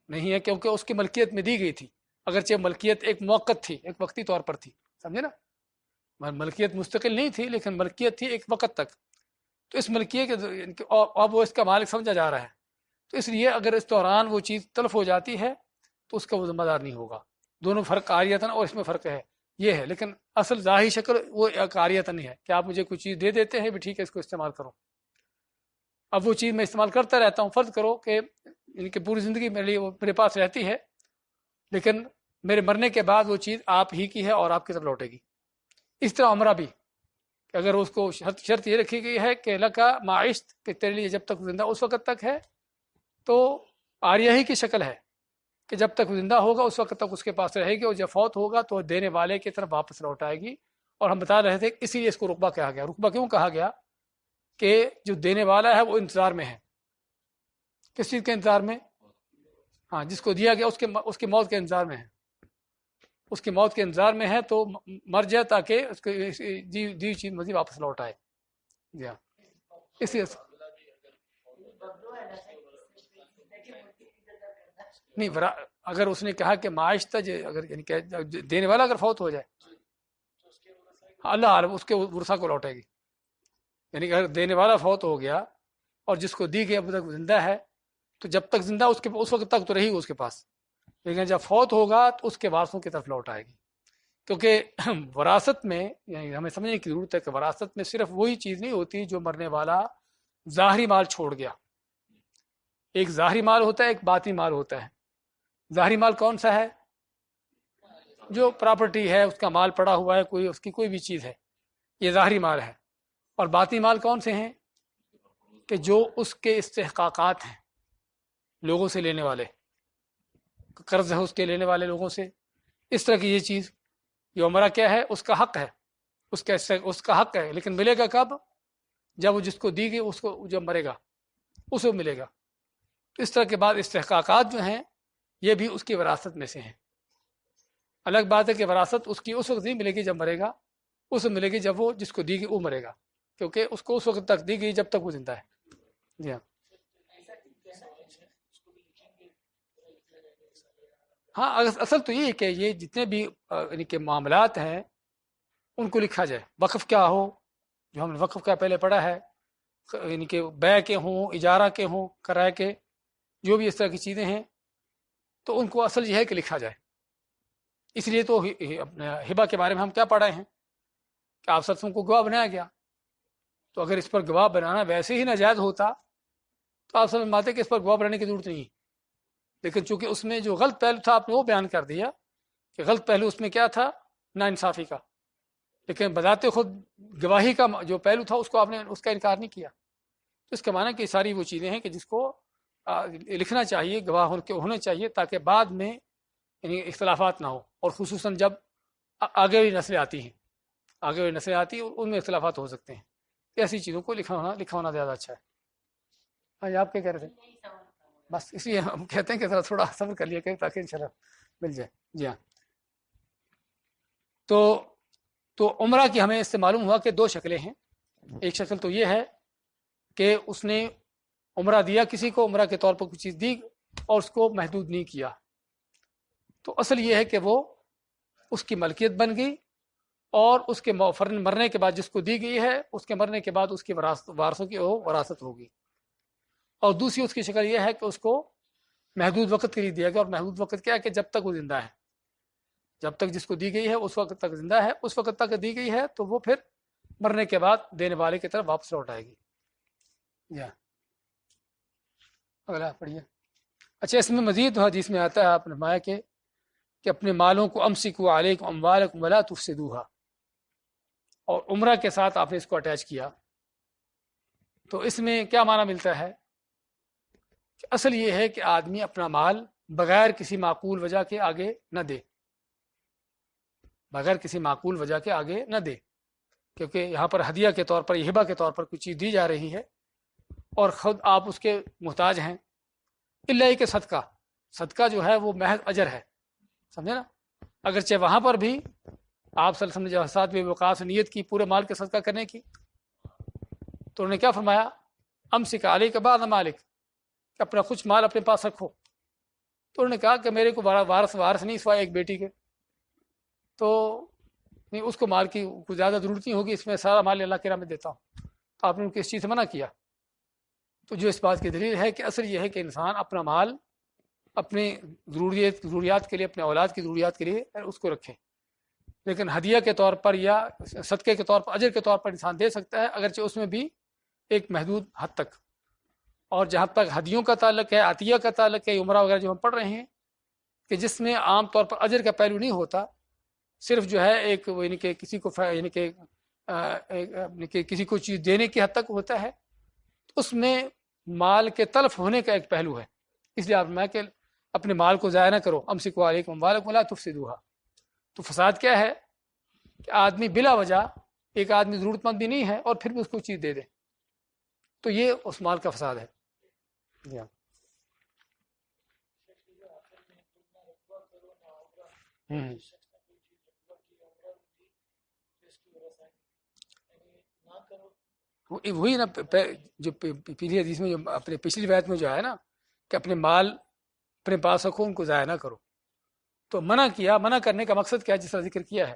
نہیں ہے، کیونکہ اس کی ملکیت میں دی گئی تھی، اگرچہ ملکیت ایک موقت تھی، ایک وقتی طور پر تھی، سمجھے نا، ملکیت مستقل نہیں تھی لیکن ملکیت تھی ایک وقت تک، تو اس ملکیت کے اب وہ اس کا مالک سمجھا جا رہا ہے، تو اس لیے اگر اس دوران وہ چیز تلف ہو جاتی ہے تو اس کا وہ ذمہ دار نہیں ہوگا۔ دونوں فرق عاریتن اور اس میں فرق ہے، یہ ہے، لیکن اصل ظاہری شکل وہ عاریتن ہی ہے کہ آپ مجھے کوئی چیز دے دیتے ہیں بھی ٹھیک ہے اس کو استعمال کرو، اب وہ چیز میں استعمال کرتا رہتا ہوں، فرض کرو کہ ان کی پوری زندگی میرے لیے میرے پاس رہتی ہے، لیکن میرے مرنے کے بعد وہ چیز آپ ہی کی ہے اور آپ کی طرف لوٹے گی۔ اس طرح عمرہ بھی کہ اگر اس کو شرط یہ رکھی گئی ہے کہ لکا معشت، کہ تیرے لیے جب تک زندہ اس وقت تک ہے، تو عاریہ ہی کی شکل ہے کہ جب تک زندہ ہوگا اس وقت تک اس کے پاس رہے گی، اور جب فوت ہوگا تو دینے والے کی طرف واپس لوٹ آئے گی۔ اور ہم بتا رہے تھے اسی لیے اس کو رقبہ کہا گیا۔ رقبہ کیوں کہا گیا؟ کہ جو دینے والا ہے وہ انتظار میں ہے، کس چیز کے انتظار میں؟ ہاں، جس کو دیا گیا اس کی موت کے انتظار میں ہے، اس کی موت کے انتظار میں ہے، تو مر جائے تاکہ اس کو دی چیز مزید واپس لوٹ آئے۔ جی ہاں، اس لیے نہیں، اگر اس نے کہا کہ معاش تھا، اگر یعنی کہ دینے والا اگر فوت ہو جائے، اللہ عالم اس کے ورثہ کو لوٹے گی، یعنی کہ اگر دینے والا فوت ہو گیا اور جس کو دی گئی اب تک زندہ ہے، تو جب تک زندہ اس وقت تک تو رہی گی اس کے پاس، لیکن جب فوت ہوگا تو اس کے وارثوں کی طرف لوٹ آئے گی، کیونکہ وراثت میں یعنی ہمیں سمجھنے کی ضرورت ہے کہ وراثت میں صرف وہی چیز نہیں ہوتی جو مرنے والا ظاہری مال چھوڑ گیا، ایک ظاہری مال ہوتا ہے، ایک باطنی مال ہوتا ہے۔ ظاہری مال کون سا ہے؟ جو پراپرٹی ہے، اس کا مال پڑا ہوا ہے، اس کی کوئی بھی چیز ہے، یہ ظاہری مال ہے۔ اور باطنی مال کون سے ہیں؟ کہ جو اس کے استحقاقات ہیں، لوگوں سے لینے والے، قرض ہے اس کے لینے والے لوگوں سے، اس طرح کی یہ چیز، یہ عمرہ کیا ہے؟ اس کا حق ہے، اس کا حق ہے، لیکن ملے گا کب؟ جب وہ جس کو دی گئی اس کو جب مرے گا اس کو ملے گا۔ تو اس طرح کے بعد استحقاقات جو ہیں یہ بھی اس کی وراثت میں سے ہیں۔ الگ بات ہے کہ وراثت اس کی اس وقت نہیں ملے گی جب مرے گا، اس وقت ملے گی جب وہ جس کو دی گئی وہ مرے گا، کیونکہ اس کو اس وقت تک دی گئی جب تک وہ زندہ ہے۔ جی ہاں، ہاں اصل تو یہ ہے کہ یہ جتنے بھی یعنی کہ معاملات ہیں ان کو لکھا جائے. وقف کیا ہو، جو ہم نے وقف کا پہلے پڑھا ہے، یعنی کہ بیع کے ہوں، اجارہ کے ہوں، کرائے کے، جو بھی اس طرح کی چیزیں ہیں، تو ان کو اصل یہ ہے کہ لکھا جائے. اس لیے تو اپنے ہبہ کے بارے میں ہم کیا پڑھ رہے ہیں کہ آپ سب کو گواہ بنایا گیا. تو اگر اس پر گواہ بنانا ویسے ہی ناجائز ہوتا تو آپ سب مانتے کہ اس پر گواہ بنانے کی ضرورت نہیں. لیکن چونکہ اس میں جو غلط پہلو تھا آپ نے وہ بیان کر دیا کہ غلط پہلو اس میں کیا تھا، نا انصافی کا. لیکن بذات خود گواہی کا جو پہلو تھا اس کو آپ نے اس کا انکار نہیں کیا. تو اس کا معنی کہ ساری وہ چیزیں ہیں کہ جس کو لکھنا چاہیے، گواہ ہونے چاہیے، تاکہ بعد میں یعنی اختلافات نہ ہو. اور خصوصاً جب آگے والی نسلیں آتی ہیں، ان میں اختلافات ہو سکتے ہیں. ایسی چیزوں کو لکھا ہونا زیادہ اچھا ہے. ہاں آپ کیا کہہ رہے تھے؟ بس اس لیے ہم کہتے ہیں کہ ذرا تھوڑا صبر کر لیا کریں تاکہ انشاءاللہ مل جائے. جی ہاں. تو عمرہ کی ہمیں اس سے معلوم ہوا کہ 2 شکلیں ہیں. ایک شکل تو یہ ہے کہ اس نے عمرہ دیا کسی کو، عمرہ کے طور پر کچھ چیز دی اور اس کو محدود نہیں کیا. تو اصل یہ ہے کہ وہ اس کی ملکیت بن گئی، اور اس کے مرنے کے بعد جس کو دی گئی ہے اس کے مرنے کے بعد اس کی وارثوں کی وراثت ہوگی. اور دوسری اس کی شکل یہ ہے کہ اس کو محدود وقت کے لیے دیا گیا. اور محدود وقت کیا ہے کہ جب تک وہ زندہ ہے، جب تک جس کو دی گئی ہے اس وقت تک زندہ ہے، اس وقت تک دی گئی ہے تو وہ پھر مرنے کے بعد دینے والے کی طرف واپس لوٹ آئے گی. اگلا پڑھیے. اچھا، اس میں مزید حدیث میں آتا ہے، آپ نے فرمایا کہ اپنے مالوں کو امسکوا علیکم اموالکم ولا تفسدوها، اور عمرہ کے ساتھ آپ نے اس کو اٹیچ کیا. تو اس میں کیا معنی ملتا ہے کہ اصل یہ ہے کہ آدمی اپنا مال بغیر کسی معقول وجہ کے آگے نہ دے، بغیر کسی معقول وجہ کے آگے نہ دے. کیونکہ یہاں پر ہدیہ کے طور پر، ہبہ کے طور پر کوئی چیز دی جا رہی ہے اور خود آپ اس کے محتاج ہیں. اللہ کہ صدقہ جو ہے وہ محض اجر ہے، سمجھے نا. اگرچہ وہاں پر بھی آپ صلی اللہ علیہ وسلم نے جب ساتھ میں وقاص نیت کی پورے مال کے صدقہ کرنے کی، تو انہوں نے کیا فرمایا، امسک علیک بعض مالک، کہ اپنا کچھ مال اپنے پاس رکھو. تو انہوں نے کہا کہ میرے کو وارث نہیں سوائے ایک بیٹی کے، تو نہیں اس کو مال کی کچھ زیادہ ضرورت نہیں ہوگی، اس میں سارا مال اللہ کے راہ میں دیتا ہوں. تو آپ نے ان کو اس چیز سے منع کیا. تو جو اس بات کی دلیل ہے کہ اصل یہ ہے کہ انسان اپنا مال اپنے ضروریات کے لیے، اپنے اولاد کی ضروریات کے لیے اس کو رکھے. لیکن ہدیہ کے طور پر یا صدقے کے طور پر، اجر کے طور پر انسان دے سکتا ہے، اگرچہ اس میں بھی ایک محدود حد تک. اور جہاں تک ہدیوں کا تعلق ہے، عطیہ کا تعلق ہے، عمرہ وغیرہ جو ہم پڑھ رہے ہیں کہ جس میں عام طور پر اجر کا پہلو نہیں ہوتا، صرف جو ہے ایک یعنی کہ کسی کو کسی کو چیز دینے کی حد تک ہوتا ہے، تو اس میں مال کے تلف ہونے کا ایک پہلو ہے. اس لیے آپ میں کہ اپنے مال کو ضائع نہ کرو، امسکوا علیکم اموالکم ولا تفسدوها. تو فساد کیا ہے کہ آدمی بلا وجہ، ایک آدمی ضرورت مند بھی نہیں ہے اور پھر بھی اس کو چیز دے دے، تو یہ اس مال کا فساد ہے. جی ہاں. وہی نا جو پچھلی حدیث میں، جو اپنے پچھلی روایت میں جو ہے نا کہ اپنے مال اپنے پاس رکھو، ان کو ضائع نہ کرو. تو منع کرنے کا مقصد کیا ہے، جس طرح ذکر کیا ہے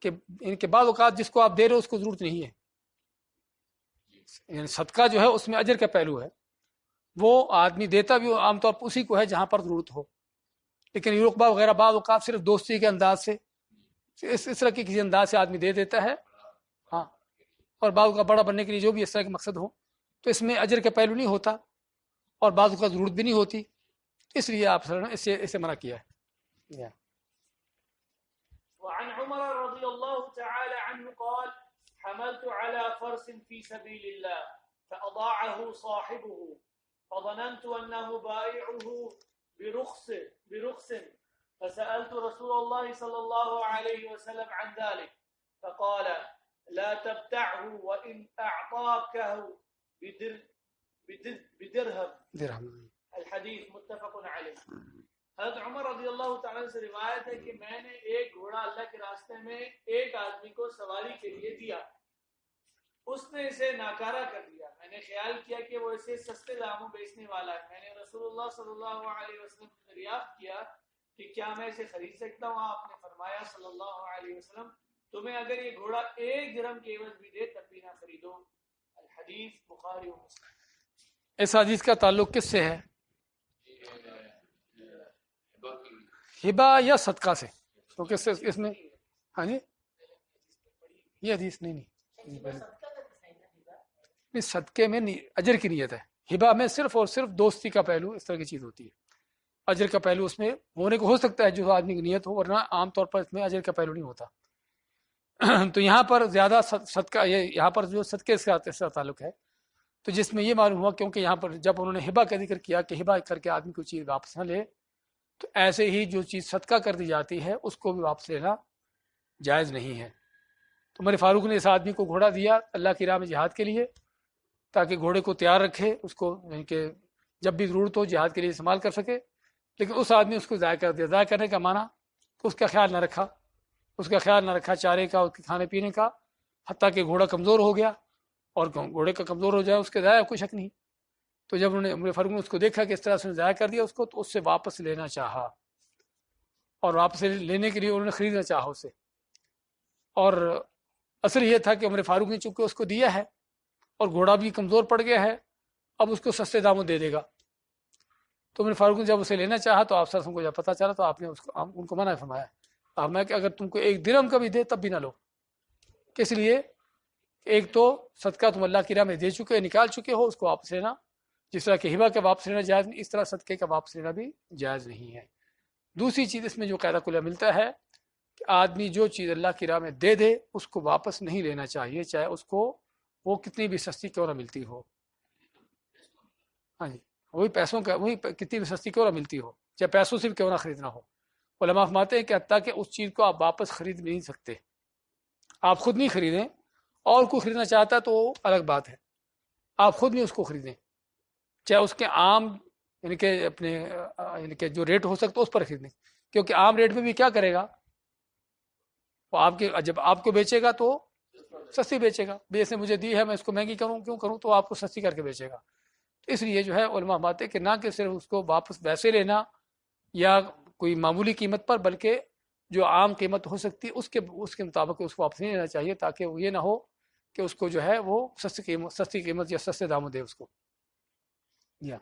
کہ ان کے بعض اوقات جس کو آپ دے رہے ہو اس کو ضرورت نہیں ہے. یعنی صدقہ جو ہے اس میں اجر کا پہلو ہے، وہ آدمی دیتا بھی عام طور پر اسی کو ہے جہاں پر ضرورت ہو. لیکن یہ رقبہ وغیرہ بعض اوقات صرف دوستی کے انداز سے، اس طرح کے کسی انداز سے آدمی دے دیتا ہے. ہاں، اور بعض کا بڑا بننے کے لیے جو بھی اس طرح کے مقصد ہو، تو اس میں اجر کا پہلو نہیں ہوتا اور بعض کا ضرورت بھی نہیں ہوتی. اس لیے آپ اسے منع کیا ہے. وعن عمر رضي الله تعالى عنه قال حملت على فرس في سبيل الله فأضاعه صاحبه فظننت أنه بائعه برخص فسألت رسول الله صلى الله عليه وسلم عن ذلك فقال لا تبتعه وإن أعطاكه بدرهم. الحديث متفق عليه. حضرت عمر رضی اللہ تعالیٰ سے روایت ہے کہ میں نے ایک گھوڑا اللہ کے راستے میں ایک آدمی کو سواری کے لیے دیا، اس نے اسے ناکارہ کر دیا. میں نے خیال کیا کہ وہ اسے سستے داموں بیچنے والا ہے. میں نے رسول اللہ صلی اللہ علیہ وسلم سے دریافت کیا کہ کیا میں اسے خرید سکتا ہوں؟ آپ نے فرمایا صلی اللہ علیہ وسلم تمہیں اگر یہ گھوڑا 1 درہم کے عوض بھی دے تب بھی نہ خریدو۔ الحدیث بخاری و مسلم۔ اس حدیث کا تعلق کس سے ہے؟ ہبا یا صدقہ سے؟ کیونکہ اس میں ہاں جی یہ حدیث نہیں صدقے میں اجر کی نیت ہے، ہبا میں صرف اور صرف دوستی کا پہلو اس طرح کی چیز ہوتی ہے، اجر کا پہلو اس میں ہونے کو ہو سکتا ہے جو آدمی کی نیت ہو، ورنہ عام طور پر اس میں اجر کا پہلو نہیں ہوتا۔ تو یہاں پر زیادہ صدقہ، یہاں پر جو صدقے سے تعلق ہے، تو جس میں یہ معلوم ہوا کیونکہ یہاں پر جب انہوں نے ہبا کا ذکر کیا کہ ہبا کر کے آدمی کوئی چیز واپس نہ لے، تو ایسے ہی جو چیز صدقہ کر دی جاتی ہے اس کو بھی واپس لینا جائز نہیں ہے۔ تو عمر فاروق نے اس آدمی کو گھوڑا دیا اللہ کی راہ میں جہاد کے لیے، تاکہ گھوڑے کو تیار رکھے، اس کو یعنی کہ جب بھی ضرورت ہو جہاد کے لیے استعمال کر سکے، لیکن اس آدمی اس کو ضائع کر دیا۔ ضائع کرنے کا معنی تو اس کا خیال نہ رکھا چارے کا، اس کے کھانے پینے کا، حتیٰ کہ گھوڑا کمزور ہو گیا، اور گھوڑے کا کمزور ہو جائے اس کے ضائع کوئی شک نہیں۔ تو جب انہوں نے عمر فاروق نے اس کو دیکھا کہ اس طرح سے ضائع کر دیا اس کو، تو اس سے واپس لینا چاہا، اور واپس لینے کے لیے انہوں نے خریدنا چاہا اسے۔ اور اصل یہ تھا کہ عمر فاروق نے چونکہ اس کو دیا ہے اور گھوڑا بھی کمزور پڑ گیا ہے، اب اس کو سستے داموں دے دے گا۔ تو عمر فاروق نے جب اسے لینا چاہا تو آپ صلی اللہ علیہ وسلم کو جب پتہ چلا تو آپ نے ان کو منع فرمایا، آپ نے کہ اگر تم کو 1 درہم کا بھی دے تب بھی نہ لو۔ کس لیے؟ ایک تو صدقہ تم اللہ کی راہ میں دے چکے، نکال چکے ہو، اس کو واپس لینا جس طرح کہ ہبا کا واپس لینا جائز نہیں، اس طرح صدقے کا واپس لینا بھی جائز نہیں ہے۔ دوسری چیز اس میں جو قاعدہ کلیہ ملتا ہے کہ آدمی جو چیز اللہ کی راہ میں دے دے اس کو واپس نہیں لینا چاہیے، چاہے اس کو وہ کتنی بھی سستی کیوں نہ ملتی ہو۔ ہاں جی، وہی پیسوں کا، وہی کتنی بھی سستی کیوں نہ ملتی ہو، چاہے پیسوں سے بھی کیوں نہ خریدنا ہو۔ علماء فرماتے ہیں کہ حتیٰ کہ اس چیز کو آپ واپس خرید نہیں سکتے، آپ خود نہیں خریدیں، اور کوئی خریدنا چاہتا ہے تو الگ بات ہے، آپ خود نہیں اس کو خریدیں، چاہے اس کے عام یعنی کہ اپنے یعنی کہ جو ریٹ ہو سکتا ہے اس پر خریدیں، کیونکہ عام ریٹ میں بھی کیا کرے گا وہ، آپ کے جب آپ کو بیچے گا تو سستی بیچے گا، اس نے مجھے دی ہے میں اس کو مہنگی کیوں کروں، تو آپ کو سستی کر کے بیچے گا۔ تو اس لیے جو ہے علماء فرماتے ہیں کہ نہ کہ صرف اس کو واپس ویسے لینا یا کوئی معمولی قیمت پر، بلکہ جو عام قیمت ہو سکتی ہے اس کے مطابق اس کو واپس نہیں لینا چاہیے، تاکہ وہ یہ نہ ہو کہ اس کو جو ہے وہ سستی قیمت یا سستے داموں دے اس کو۔ یا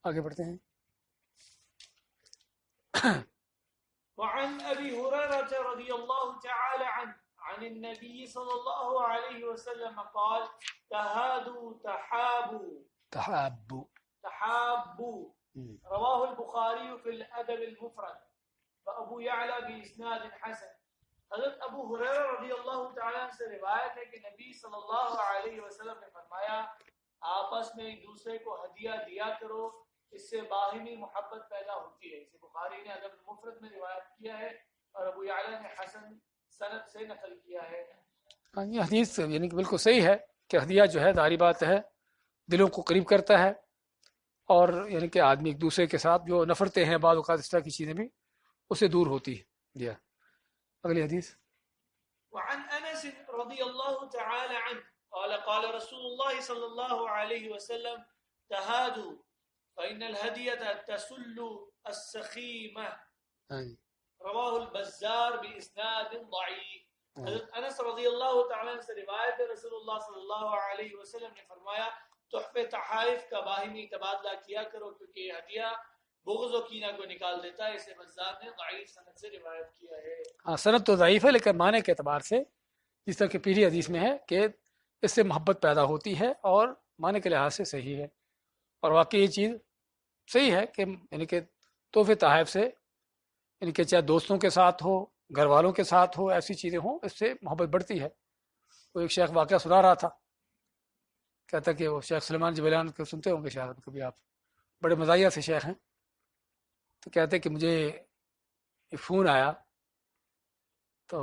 آگے بڑھتے ہیں۔ وعن ابي هريره رضي الله تعالى عنه عن النبي صلى الله عليه وسلم قال تهادوا تحابوا رواه البخاري في الادب المفرد وابو يعلى باسناد حسن۔ حضرت ابو ہریرہ رضی اللہ تعالیٰ عنہ سے روایت ہے کہ نبی صلی اللہ علیہ وسلم نے فرمایا آپس میں ایک دوسرے کو ہدیہ دیا کرو، اس سے باہمی محبت پیدا ہوتی ہے۔ اسے بخاری نے ادب المفرد میں روایت کیا ہے اور ابو یعلا نے حسن سند سے نقل کیا ہے۔ یہ حدیث یعنی کہ بالکل صحیح ہے کہ ہدیہ جو ہے ظاہری بات ہے دلوں کو قریب کرتا ہے، اور یعنی کہ آدمی ایک دوسرے کے ساتھ جو نفرتیں ہیں بعض اوقات اس طرح کی چیزیں بھی اسے دور ہوتی ہے۔ جی اگلی حدیث۔ وعن انس رضی اللہ تعالی عنہ قال قال رسول اللہ صلی اللہ علیہ وسلم تہادوا فإن الهدية تسل السخيمة رواہ البزار باسناد ضعیف۔ حضرت انس رضی اللہ تعالیٰ عنہ سے روایت ہے رسول اللہ صلی اللہ علیہ وسلم نے فرمایا تحفے تحائف کا باہمی تبادلہ کیا کرو کیونکہ یہ ہدیہ بغض و کینہ کو نکال دیتا ہے۔ اسے بزار نے ضعیف سند سے روایت کیا ہے۔ ہاں سند تو ضعیف ہے لیکن معنی کے اعتبار سے جس طرح کہ پہلی حدیث میں ہے کہ اس سے محبت پیدا ہوتی ہے اور معنی کے لحاظ سے صحیح ہے، اور واقعی یہ چیز صحیح ہے کہ یعنی کہ تحفے تحائف سے یعنی کہ چاہے دوستوں کے ساتھ ہو، گھر والوں کے ساتھ ہو، ایسی چیزیں ہوں اس سے محبت بڑھتی ہے۔ وہ ایک شیخ واقعہ سنا رہا تھا، کہتا کہ وہ شیخ سلیمان جبیلان کو سنتے ہوں گے شاید کبھی آپ، بڑے مزاحیہ سے شیخ ہیں، تو کہتے کہ مجھے ایک فون آیا، تو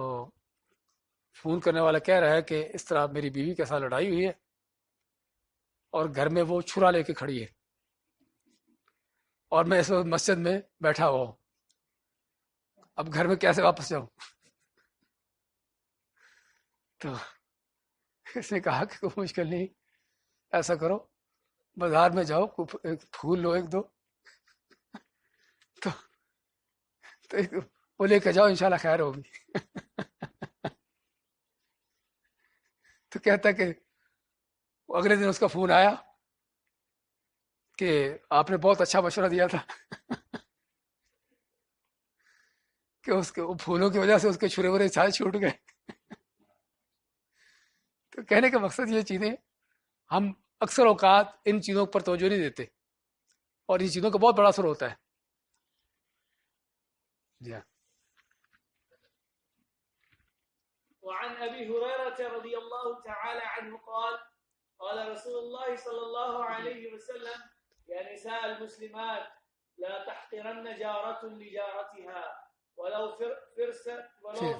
فون کرنے والا کہہ رہا ہے کہ اس طرح میری بیوی کے ساتھ لڑائی ہوئی ہے اور گھر میں وہ چھرا لے کے کھڑی ہے اور میں اس وقت مسجد میں بیٹھا ہوا ہوں، اب گھر میں کیسے واپس جاؤں؟ تو اس نے کہا کہ کوئی مشکل نہیں، ایسا کرو بازار میں جاؤ، ایک پھول لو ایک دو، تو تو وہ لے کے جاؤ انشاءاللہ خیر ہوگی. تو کہتا کہ اگلے دن اس کا فون آیا کہ آپ نے بہت اچھا مشورہ دیا تھا کہ اس کے پھولوں کی وجہ سے اس کے چھرے برے سارے چھوٹ گئے. تو کہنے کا مقصد یہ چیزیں ہم اکثر اوقات ان چیزوں پر توجہ نہیں دیتے اور ان چیزوں کا بہت بڑا اثر ہوتا ہے. جی ہاں. وعن أبي هريرة رضي الله تعالى عنه قال قال رسول الله صلى الله عليه وسلم يا نساء المسلمات لا تحقرن جارة لجارتها ولو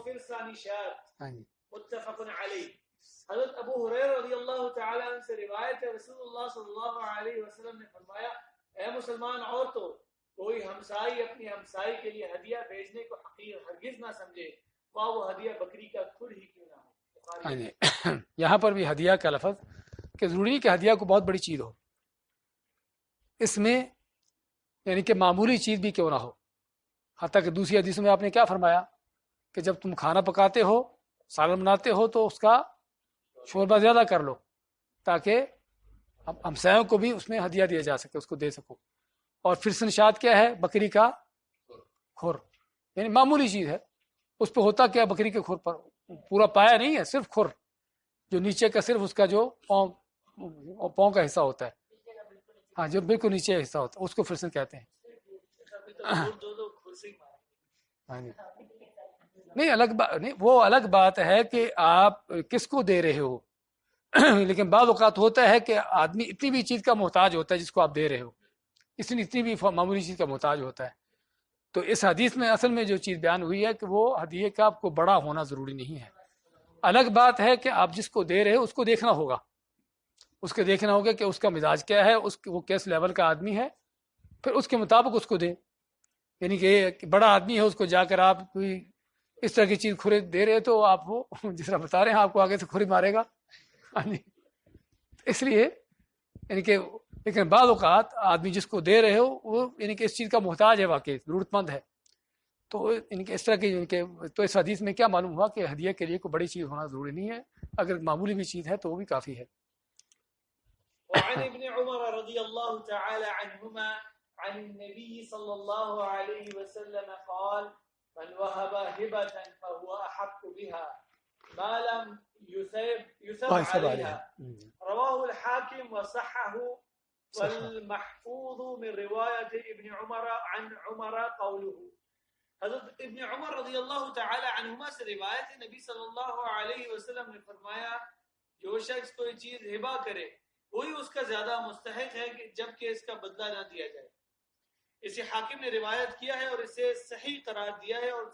فرس نشات متفق عليه. حضرت ابو ہریرہ رضی اللہ تعالی عنہ سے روایت ہے رسول اللہ صلی اللہ علیہ وسلم نے فرمایا اے مسلمان عورتوں کوئی ہمسائی اپنی ہمسائی کے لیے ہدیہ بھیجنے کو حقیر ہرگز نہ سمجھے خواہ وہ ہدیہ بکری کا کھر ہی کیوں نہ ہو. یہاں پر بھی ہدیہ کا لفظ کہ ضروری نہیں کہ ہدیہ کو بہت بڑی چیز ہو, اس میں یعنی کہ معمولی چیز بھی کیوں نہ ہو. حتیٰ کہ دوسری حدیث میں آپ نے کیا فرمایا کہ جب تم کھانا پکاتے ہو سالن بناتے ہو تو اس کا شوربہ زیادہ کر لو تاکہ ہمسایوں کو بھی اس میں ہدیہ دیا جا سکے, اس کو دے سکو. اور پھر سنشاد کیا ہے؟ بکری کا کھر, یعنی معمولی چیز ہے. اس پہ ہوتا کیا بکری کے کھر پر پورا پایا نہیں ہے, صرف کھر جو نیچے کا صرف اس کا جو پاؤں کا حصہ ہوتا ہے, ہاں جو بالکل نیچے حصہ ہوتا ہے اس کو فرسن کہتے ہیں. نہیں الگ بات نہیں, وہ الگ بات ہے کہ آپ کس کو دے رہے ہو. لیکن بعض اوقات ہوتا ہے کہ آدمی اتنی بھی چیز کا محتاج ہوتا ہے جس کو آپ دے رہے ہو, اتنی بھی معمولی چیز کا محتاج ہوتا ہے. تو اس حدیث میں اصل میں جو چیز بیان ہوئی ہے کہ وہ ہدیے کا آپ کو بڑا ہونا ضروری نہیں ہے. الگ بات ہے کہ آپ جس کو دے رہے ہو اس کو دیکھنا ہوگا, اس کے دیکھنا ہوگا کہ اس کا مزاج کیا ہے, وہ کس لیول کا آدمی ہے, پھر اس کے مطابق اس کو دیں. یعنی کہ بڑا آدمی ہے اس کو جا کر آپ کوئی اس طرح کی چیز کھرے دے رہے تو آپ وہ جس طرح بتا رہے ہیں آپ کو آگے سے کھری مارے گا. اس لیے یعنی کہ لیکن بعض اوقات آدمی جس کو دے رہے ہو وہ یعنی کہ اس چیز کا محتاج ہے, واقعی ضرورت مند ہے. تو یعنی کہ اس طرح کی تو اس حدیث میں کیا معلوم ہوا کہ ہدیہ کے لیے کوئی بڑی چیز ہونا ضروری نہیں ہے, اگر معمولی بھی چیز ہے تو وہ بھی کافی ہے. وعن ابن عمر رضی اللہ تعالی عنہما عن النبي صلى الله عليه وسلم قال من وهب هبة فهو أحق بها ما لم يثب عليها رواه الحاكم وصححه والمحفوظ من رواية ابن عمر عن عمر قوله. حضرت ابن عمر رضی اللہ تعالی عنہما سے روایت ہے نبی صلی اللہ علیہ وسلم نے فرمایا جو شخص کوئی چیز ہبہ کرے وہی اس کا زیادہ مستحق ہے کہ جبکہ اس کا بدلہ نہ دیا جائے. اسے حاکم نے روایت کیا ہے اور اسے صحیح قرار دیا ہے, اور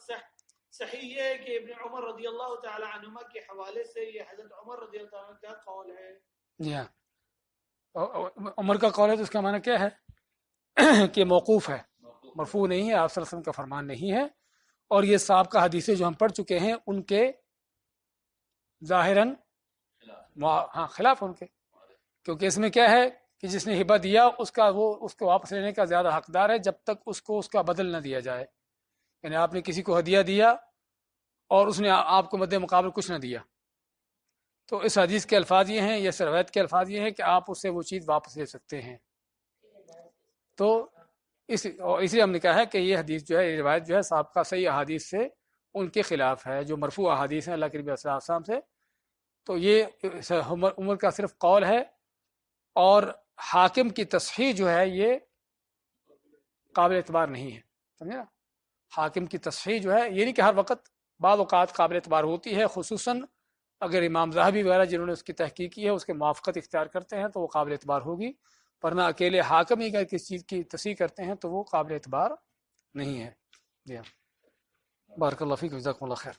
صحیح یہ ہے کہ ابن عمر رضی اللہ تعالی عنہما کے حوالے سے یہ حضرت عمر رضی اللہ عنہ کا قول ہے. جی ہاں, عمر کا قول ہے تو اس کا معنی کیا ہے کہ موقوف ہے, مرفوع نہیں ہے, آپ صلی اللہ علیہ وسلم کا فرمان نہیں ہے. اور یہ سابقہ حدیثیں جو ہم پڑھ چکے ہیں ان کے ظاہراً خلاف ان کے, کیونکہ اس میں کیا ہے کہ جس نے ہبہ دیا اس کو واپس لینے کا زیادہ حقدار ہے جب تک اس کو اس کا بدل نہ دیا جائے. یعنی آپ نے کسی کو ہدیہ دیا اور اس نے آپ کو مد مقابل کچھ نہ دیا, تو اس حدیث کے الفاظ یہ ہیں, یہ روایت کے الفاظ یہ ہیں کہ آپ اس سے وہ چیز واپس لے سکتے ہیں. تو اس لیے ہم نے کہا ہے کہ یہ حدیث جو ہے, یہ روایت جو ہے سابقہ صحیح احادیث سے ان کے خلاف ہے جو مرفوع احادیث ہیں اللہ کے نبی صلی اللہ علیہ وسلم سے. تو یہ عمر کا صرف قول ہے, اور حاکم کی تصحیح جو ہے یہ قابل اعتبار نہیں ہے. سمجھے نا, حاکم کی تصحیح جو ہے یہ نہیں کہ ہر وقت, بعض اوقات قابل اعتبار ہوتی ہے, خصوصاً اگر امام ذہبی وغیرہ جنہوں نے اس کی تحقیق کی ہے اس کے موافقت اختیار کرتے ہیں تو وہ قابل اعتبار ہوگی, ورنہ اکیلے حاکم ہی اگر کسی چیز کی تصحیح کرتے ہیں تو وہ قابل اعتبار نہیں ہے. جی بارک اللہ فیک, جزاکم اللہ خیر.